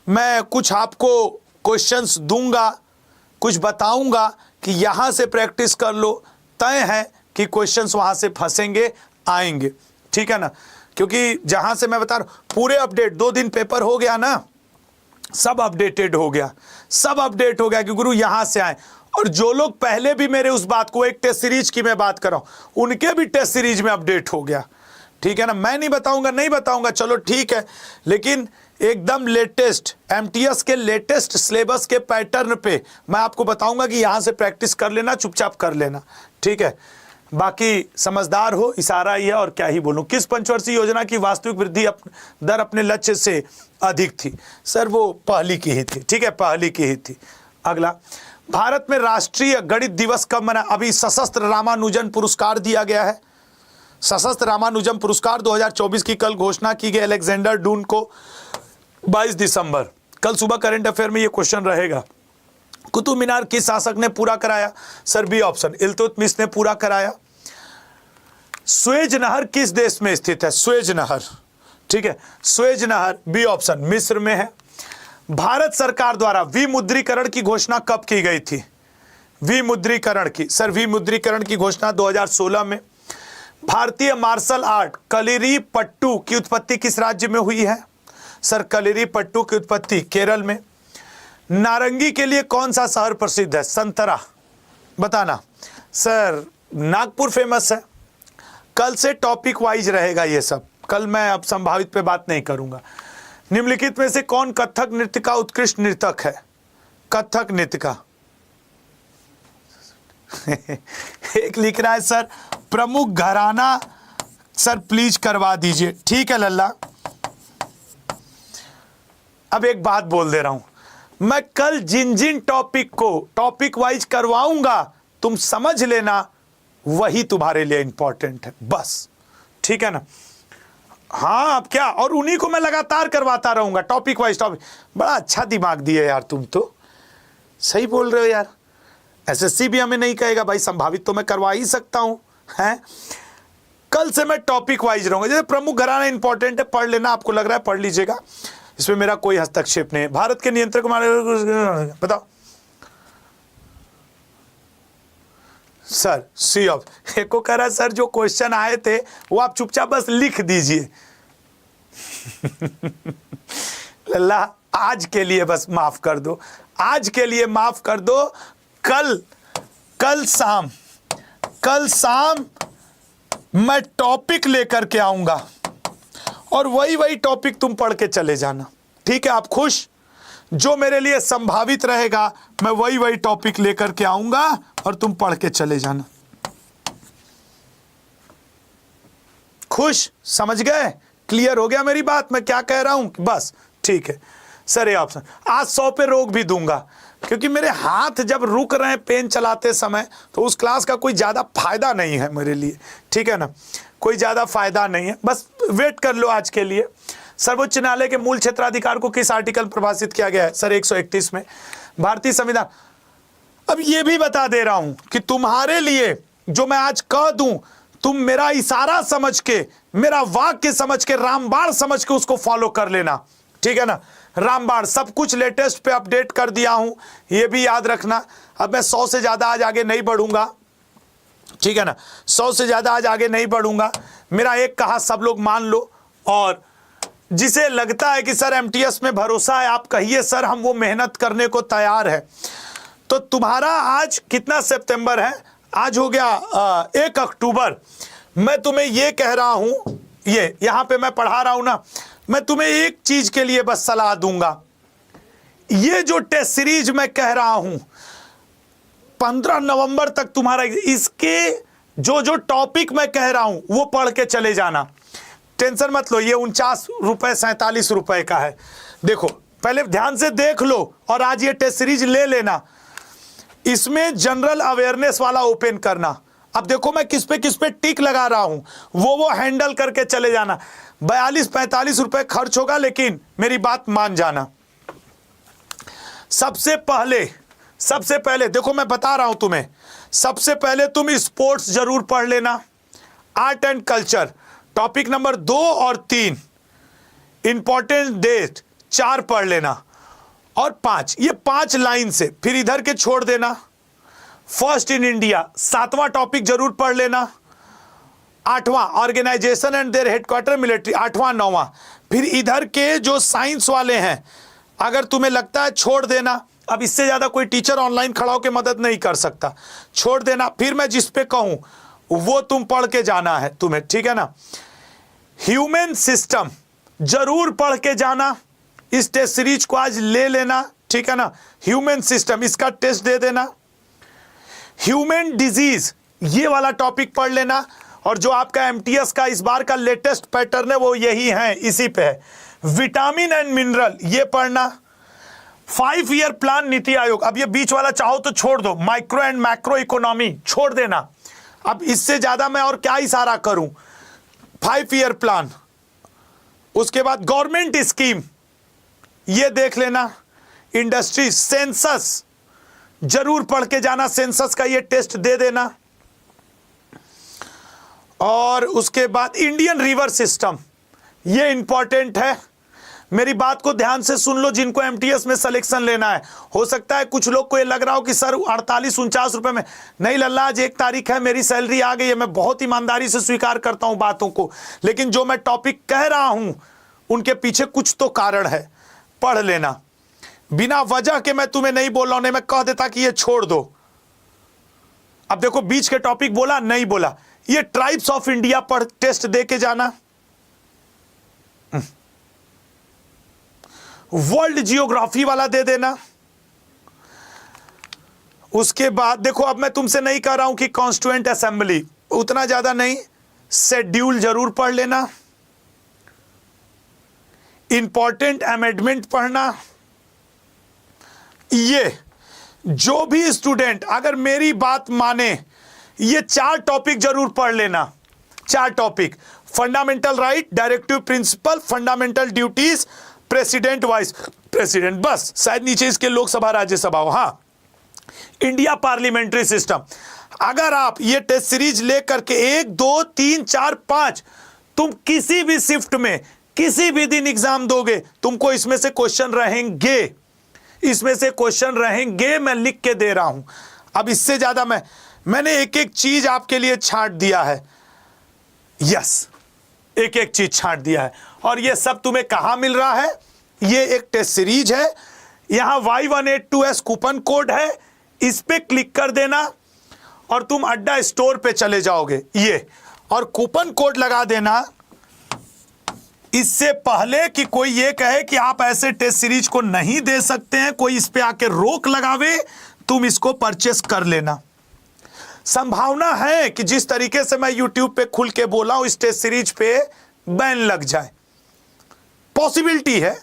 मैं कुछ आपको क्वेश्चंस दूंगा, कुछ बताऊंगा कि यहां से प्रैक्टिस कर लो, तय है कि क्वेश्चंस वहां से फंसेंगे आएंगे, ठीक है ना। क्योंकि जहां से मैं बता रहा हूं पूरे अपडेट, 2 दिन पेपर हो गया ना, सब अपडेटेड हो गया, सब अपडेट हो गया कि गुरु यहां से आए। और जो लोग पहले भी मेरे उस बात को, एक टेस्ट सीरीज की मैं बात कर रहा हूं, उनके भी टेस्ट सीरीज में अपडेट हो गया, ठीक है ना। मैं नहीं बताऊंगा, चलो ठीक है, लेकिन एकदम लेटेस्ट एमटीएस के लेटेस्ट सिलेबस के पैटर्न पे मैं आपको बताऊंगा कि यहां से प्रैक्टिस कर लेना, चुपचाप कर लेना, ठीक है। बाकी समझदार हो, इशारा ही है और क्या ही बोलूं। किस पंचवर्षीय योजना की वास्तविक वृद्धि दर अपने लक्ष्य से अधिक थी? सर वो पहली की ही थी, ठीक है, पहली की ही थी। अगला, भारत में राष्ट्रीय गणित दिवस कब मना? अभी सशस्त्र रामानुजन पुरस्कार दिया गया है, सशस्त्र रामानुजन पुरस्कार 2024 की कल घोषणा की गई अलेक्जेंडर डून को 22 दिसंबर। कल सुबह करंट अफेयर में ये क्वेश्चन रहेगा। कुतुब मीनार किस शासक ने पूरा कराया? सर बी ऑप्शन, इल्तुतमिश ने पूरा कराया। स्वेज नहर किस देश में स्थित है? स्वेज नहर, ठीक है, स्वेज नहर बी ऑप्शन मिस्र में है। भारत सरकार द्वारा विमुद्रीकरण की घोषणा कब की गई थी? विमुद्रीकरण की, सर विमुद्रीकरण की घोषणा 2016 में। भारतीय मार्शल आर्ट कलिरी पट्टू की उत्पत्ति किस राज्य में हुई है? सर कलिरी पट्टू की उत्पत्ति केरल में। नारंगी के लिए कौन सा शहर प्रसिद्ध है? संतरा, बताना। सर नागपुर फेमस है। कल से टॉपिक वाइज रहेगा ये सब, कल मैं अब संभावित पे बात नहीं करूंगा। निम्नलिखित में से कौन कथक नृत्य का उत्कृष्ट नर्तक है? कथक नृत्य का एक लिख रहा है सर प्रमुख घराना, सर प्लीज करवा दीजिए, ठीक है लल्ला। अब एक बात बोल दे रहा हूं, मैं कल जिन जिन टॉपिक को टॉपिक वाइज करवाऊंगा तुम समझ लेना, वही तुम्हारे लिए इंपॉर्टेंट है बस, ठीक है ना। हाँ अब क्या, और उन्हीं को मैं लगातार करवाता रहूंगा टॉपिक वाइज टॉपिक। बड़ा अच्छा दिमाग दिए यार तुम तो, सही बोल रहे हो यार। एसएससी भी हमें नहीं कहेगा भाई, संभावित तो मैं करवा ही सकता हूं, हैं। कल से मैं टॉपिक वाइज रहूंगा। जैसे प्रमुख घराना इंपॉर्टेंट है, पढ़ लेना, आपको लग रहा है पढ़ लीजिएगा, इसमें मेरा कोई हस्तक्षेप नहीं है। भारत के नियंत्रक बताओ सर। सी ऑफ एको कह रहा सर जो क्वेश्चन आए थे वो आप चुपचाप बस लिख दीजिए। लल्ला आज के लिए बस माफ कर दो, आज के लिए माफ कर दो। कल शाम मैं टॉपिक लेकर के आऊंगा और वही टॉपिक तुम पढ़ के चले जाना, ठीक है? आप खुश? जो मेरे लिए संभावित रहेगा मैं वही टॉपिक लेकर के आऊंगा और तुम पढ़ के चले जाना। खुश? समझ गए? क्लियर हो गया मेरी बात, मैं क्या कह रहा हूं? बस ठीक है सर। ये ऑप्शन आज 100 पे रोक भी दूंगा, क्योंकि मेरे हाथ जब रुक रहे हैं पेन चलाते समय तो उस क्लास का कोई ज्यादा फायदा नहीं है मेरे लिए, ठीक है ना? कोई ज्यादा फायदा नहीं है, बस वेट कर लो आज के लिए। सर्वोच्च न्यायालय के मूल क्षेत्राधिकार को किस आर्टिकल प्रभाषित किया गया है? सर 131 में, भारतीय संविधान। अब ये भी बता दे रहा हूं कि तुम्हारे लिए जो मैं आज कह दूं, तुम मेरा इशारा समझ के, मेरा वाक्य समझ के, रामबाण समझ के उसको फॉलो कर लेना, ठीक है ना? रामबाण सब कुछ लेटेस्ट पे अपडेट कर दिया हूं, ये भी याद रखना। अब मैं 100 से ज्यादा आज आगे नहीं बढ़ूंगा, ठीक है ना? 100 से ज्यादा आज आगे नहीं बढ़ूंगा। मेरा एक कहा सब लोग मान लो, और जिसे लगता है कि सर एमटीएस में भरोसा है, आप कहिए सर हम वो मेहनत करने को तैयार है। तो तुम्हारा आज कितना सितंबर है? आज हो गया 1 अक्टूबर। मैं तुम्हें ये कह रहा हूं, ये यहां पे मैं पढ़ा रहा हूं ना, मैं तुम्हें एक चीज के लिए बस सलाह दूंगा। ये जो टेस्ट सीरीज मैं कह रहा हूं 15 नवंबर तक तुम्हारा, इसके जो टॉपिक मैं कह रहा हूं वो पढ़ के चले जाना, टेंशन मत लो। ये 49 रुपए 47 रुपए का है। देखो पहले ध्यान से देख लो और आज ये टेस्ट सीरीज ले लेना। इसमें जनरल अवेयरनेस वाला ओपन करना। अब देखो मैं किस पे टिक लगा रहा हूं, वो हैंडल करके चले जाना। 42-45 रुपए खर्च होगा, लेकिन मेरी बात मान जाना। सबसे पहले देखो मैं बता रहा हूं तुम्हें, सबसे पहले तुम स्पोर्ट्स जरूर पढ़ लेना। Art and culture topic number 2 और 3, इंपॉर्टेंट डेट 4 पढ़ लेना, और 5, ये 5 लाइन से फिर इधर के छोड़ देना। फर्स्ट इन इंडिया 7वां टॉपिक जरूर पढ़ लेना। 8वां organisation and their headquarter military, 8वां 9वां। फिर इधर के जो साइंस वाले हैं अगर तुम्हें लगता है छोड़ देना, अब इससे ज्यादा कोई टीचर ऑनलाइन खड़ा होकर मदद नहीं कर सकता, छोड़ देना। फिर मैं जिस पे कहूं वो तुम पढ़ के जाना है तुम्हें, ठीक है ना? ह्यूमन सिस्टम जरूर पढ़ के जाना, इस टेस्ट सीरीज को आज ले लेना, ठीक है ना? ह्यूमन सिस्टम इसका टेस्ट दे देना। ह्यूमन डिजीज ये वाला टॉपिक पढ़ लेना, और जो आपका एमटीएस का इस बार का लेटेस्ट पैटर्न है वो यही है, इसी पे है। विटामिन एंड मिनरल ये पढ़ना। 5 ईयर प्लान नीति आयोग, अब ये बीच वाला चाहो तो छोड़ दो, माइक्रो एंड मैक्रो इकोनॉमी छोड़ देना। अब इससे ज्यादा मैं और क्या इशारा करूं? 5 ईयर प्लान, उसके बाद गवर्नमेंट स्कीम ये देख लेना। इंडस्ट्री, सेंसस जरूर पढ़ के जाना, सेंसस का ये टेस्ट दे देना। और उसके बाद इंडियन रिवर सिस्टम ये इंपॉर्टेंट है। मेरी बात को ध्यान से सुन लो, जिनको एमटीएस में सिलेक्शन लेना है। हो सकता है कुछ लोग को ये लग रहा हो कि सर 48-49 रुपए में नहीं। लल्ला आज 1 तारीख है, मेरी सैलरी आ गई है, मैं बहुत ईमानदारी से स्वीकार करता हूं बातों को, लेकिन जो मैं टॉपिक कह रहा हूं उनके पीछे कुछ तो कारण है, पढ़ लेना। बिना वजह के मैं तुम्हें नहीं बोल रहा हूं, मैं कह देता कि ये छोड़ दो। अब देखो बीच के टॉपिक बोला नहीं बोला, ये ट्राइब्स ऑफ इंडिया पर टेस्ट दे के जाना। वर्ल्ड जियोग्राफी वाला दे देना। उसके बाद देखो अब मैं तुमसे नहीं कह रहा हूं कि कॉन्स्टिट्यूएंट असेंबली, उतना ज्यादा नहीं, शेड्यूल जरूर पढ़ लेना। इंपॉर्टेंट अमेंडमेंट पढ़ना। ये जो भी स्टूडेंट अगर मेरी बात माने, ये 4 टॉपिक जरूर पढ़ लेना। 4 topic, fundamental right, directive principle, fundamental duties, president vice president, बस शायद नीचे इसके लोकसभा राज्यसभा हो। हाँ इंडिया पार्लियामेंट्री सिस्टम। अगर आप ये टेस्ट सीरीज लेकर के 1 2 3 4 5 तुम किसी भी शिफ्ट में किसी भी दिन एग्जाम दोगे, तुमको इसमें से क्वेश्चन रहेंगे, इसमें से क्वेश्चन रहेंगे, मैं लिख के दे रहा हूं। अब इससे ज्यादा मैंने एक एक चीज आपके लिए छांट दिया है। यस, एक एक चीज छांट दिया है। और ये सब तुम्हें कहां मिल रहा है? ये एक टेस्ट सीरीज है, यहां Y182S कूपन कोड है, इस पे क्लिक कर देना और तुम अड्डा स्टोर पे चले जाओगे ये, और कूपन कोड लगा देना। इससे पहले कि कोई ये कहे कि आप ऐसे टेस्ट सीरीज को नहीं दे सकते हैं, कोई इस पे आके रोक लगावे, तुम इसको परचेस कर लेना। संभावना है कि जिस तरीके से मैं YouTube पे खुल के बोला हूं, इस टेस्ट सीरीज पे बैन लग जाए, पॉसिबिलिटी है।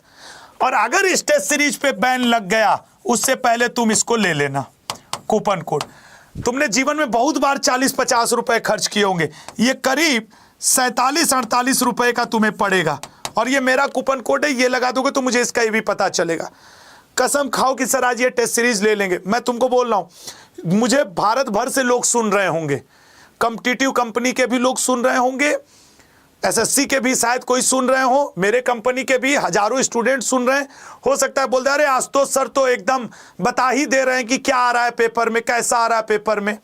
और अगर इस टेस्ट सीरीज पे बैन लग गया, उससे पहले तुम इसको ले लेना कूपन कोड। तुमने जीवन में बहुत बार 40-50 रुपए खर्च किए होंगे, ये करीब 47-48 रुपए का तुम्हें पड़ेगा। और ये मेरा कूपन कोड है, ये लगा दोगे तो मुझे इसका ये भी पता चलेगा। कसम खाओ कि सर आज ये टेस्ट सीरीज ले लेंगे। मैं तुमको बोल रहा हूं, मुझे भारत भर से लोग सुन रहे होंगे, कॉम्पिटिटिव कंपनी के भी लोग सुन रहे होंगे, एसएससी के भी शायद कोई सुन रहे हो, मेरे कंपनी के भी हजारों स्टूडेंट सुन रहे हैं। हो सकता है बोल दे अरे आशुतोष सर तो एकदम बता ही दे रहे हैं कि क्या आ रहा है पेपर में, कैसा आ रहा है पेपर में।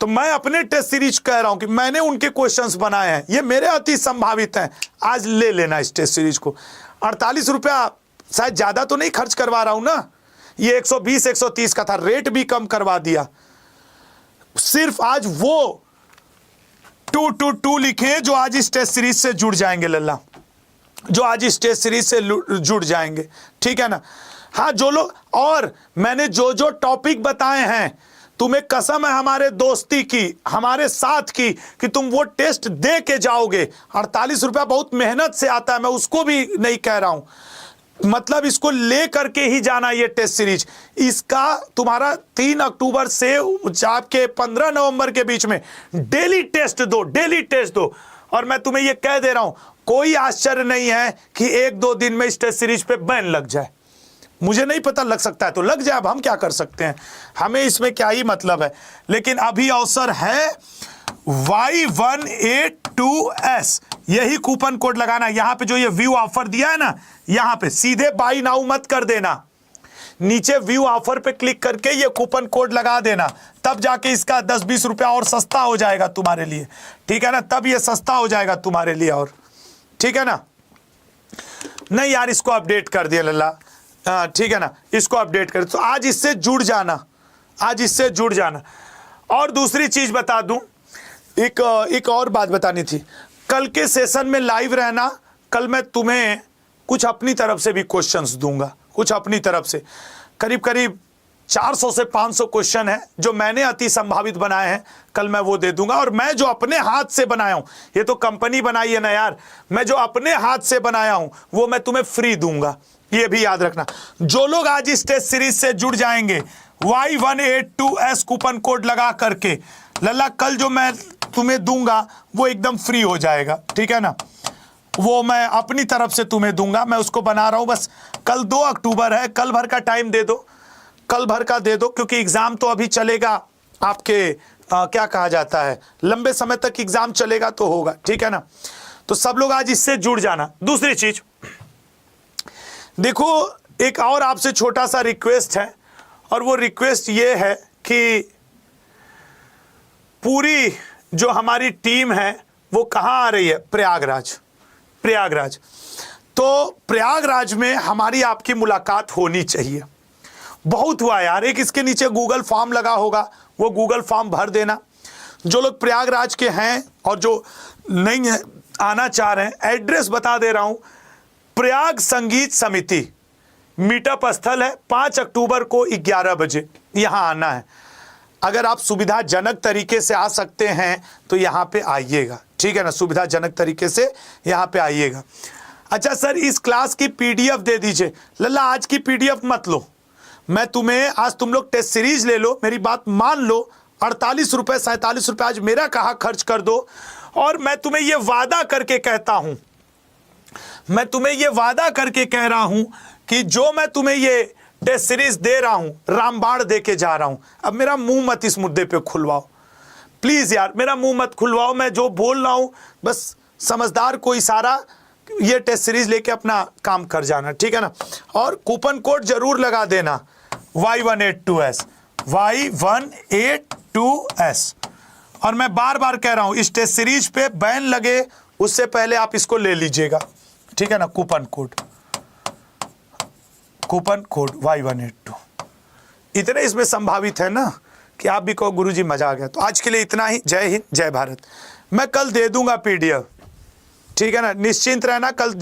तो मैं अपने टेस्ट सीरीज कह रहा हूं कि मैंने उनके क्वेश्चंस बनाए हैं, ये मेरे अति संभावित हैं। आज ले लेना इस टेस्ट सीरीज को। 48 रुपया शायद ज्यादा तो नहीं खर्च करवा रहा हूं ना, ये 120-130 का था, रेट भी कम करवा दिया। सिर्फ आज वो 222 लिखे जो आज इस टेस्ट सीरीज से जुड़ जाएंगे लल्ला, जो आज इस टेस्ट सीरीज से जुड़ जाएंगे, ठीक है ना। हाँ, जो लोग, और मैंने जो जो टॉपिक बताए हैं, तुम्हें कसम है हमारे दोस्ती की, हमारे साथ की, कि तुम वो टेस्ट दे के जाओगे। 48 रुपया बहुत मेहनत से आता है, मैं उसको भी नहीं कह रहा हूं, मतलब इसको ले करके ही जाना ये टेस्ट सीरीज। इसका तुम्हारा 3 अक्टूबर से आपके 15 नवंबर के बीच में डेली टेस्ट दो, डेली टेस्ट दो। और मैं तुम्हें ये कह दे रहा हूं, कोई आश्चर्य नहीं है कि 1-2 दिन में इस टेस्ट सीरीज पे बैन लग जाए। मुझे नहीं पता, लग सकता है तो लग जाए, अब हम क्या कर सकते हैं, हमें इसमें क्या ही मतलब है। लेकिन अभी अवसर है, Y182S यही कूपन कोड लगाना। यहां पे जो ये व्यू ऑफर दिया है ना, यहां पे सीधे बाई नाउ मत कर देना, नीचे व्यू ऑफर पे क्लिक करके ये कूपन कोड लगा देना, तब जाके इसका 10-20 रुपया और सस्ता हो जाएगा तुम्हारे लिए, ठीक है ना। तब ये सस्ता हो जाएगा तुम्हारे लिए, और ठीक है ना। नहीं यार, इसको अपडेट कर दिया लल्ला, ठीक है ना, इसको अपडेट कर। तो आज इससे जुड़ जाना, आज इससे जुड़ जाना। और दूसरी चीज बता दूं, एक और बात बतानी थी। कल के सेशन में लाइव रहना, कल मैं तुम्हें कुछ अपनी तरफ से भी क्वेश्चंस दूंगा, कुछ अपनी तरफ से। करीब करीब 400 से 500 क्वेश्चन है जो मैंने अति संभावित बनाए हैं, कल मैं वो दे दूंगा। और मैं जो अपने हाथ से बनाया हूं, ये तो कंपनी बनाई है ना यार, मैं जो अपने हाथ से बनाया हूं वो मैं तुम्हें फ्री दूंगा, ये भी याद रखना। जो लोग आज इस टेस्ट सीरीज से जुड़ जाएंगे, Y182S कूपन कोड लगा करके लल्ला, कल जो मैं तुम्हें दूंगा वो एकदम फ्री हो जाएगा, ठीक है ना। वो मैं अपनी तरफ से तुम्हें दूंगा, मैं उसको बना रहा हूं। बस कल 2 अक्टूबर है, कल भर का टाइम दे दो, कल भर का दे दो, क्योंकि एग्जाम तो अभी चलेगा आपके, क्या कहा जाता है, लंबे समय तक एग्जाम चलेगा तो होगा, ठीक है ना। तो सब लोग आज इससे जुड़ जाना। दूसरी चीज देखो, एक और आपसे छोटा सा रिक्वेस्ट है, और वो रिक्वेस्ट ये है कि पूरी जो हमारी टीम है वो कहाँ आ रही है, प्रयागराज। प्रयागराज, तो प्रयागराज में हमारी आपकी मुलाकात होनी चाहिए। बहुत हुआ यार, एक इसके नीचे गूगल फॉर्म लगा होगा, वो गूगल फॉर्म भर देना। जो लोग प्रयागराज के हैं और जो नहीं है, आना चाह रहे हैं, एड्रेस बता दे रहा हूं, प्रयाग संगीत समिति, मीटअप स्थल है, 5 अक्टूबर को 11 बजे यहां आना है। अगर आप सुविधाजनक तरीके से आ सकते हैं तो यहां पे आइएगा, ठीक है ना, सुविधाजनक तरीके से यहां पे आइएगा। अच्छा सर, इस क्लास की पीडीएफ दे दीजिए। लल्ला, आज की पीडीएफ मत लो, मैं तुम्हें, आज तुम लोग टेस्ट सीरीज ले लो, मेरी बात मान लो, 48 रुपए 47 रुपए आज मेरा कहा खर्च कर दो। और मैं तुम्हें ये वादा करके कहता हूं, मैं तुम्हें ये वादा करके कह रहा हूं कि जो मैं तुम्हें ये टेस्ट सीरीज दे रहा हूं, रामबाण दे के जा रहा हूं। अब मेरा मुंह मत इस मुद्दे पे खुलवाओ प्लीज यार, मेरा मुंह मत खुलवाओ। मैं जो बोल रहा हूं बस समझदार को इशारा, ये टेस्ट सीरीज लेके अपना काम कर जाना, ठीक है ना। और कूपन कोड जरूर लगा देना Y182S, Y182S। और मैं बार बार कह रहा हूं इस टेस्ट सीरीज पे बैन लगे उससे पहले आप इसको ले लीजिएगा, ठीक है ना। कूपन कोड Y182 इतने इसमें संभावित है ना कि आप भी कहो गुरुजी मजा आ गया। तो आज के लिए इतना ही। जय हिंद, जय भारत। मैं कल दे दूंगा PDF, ठीक है ना, निश्चिंत रहना। कल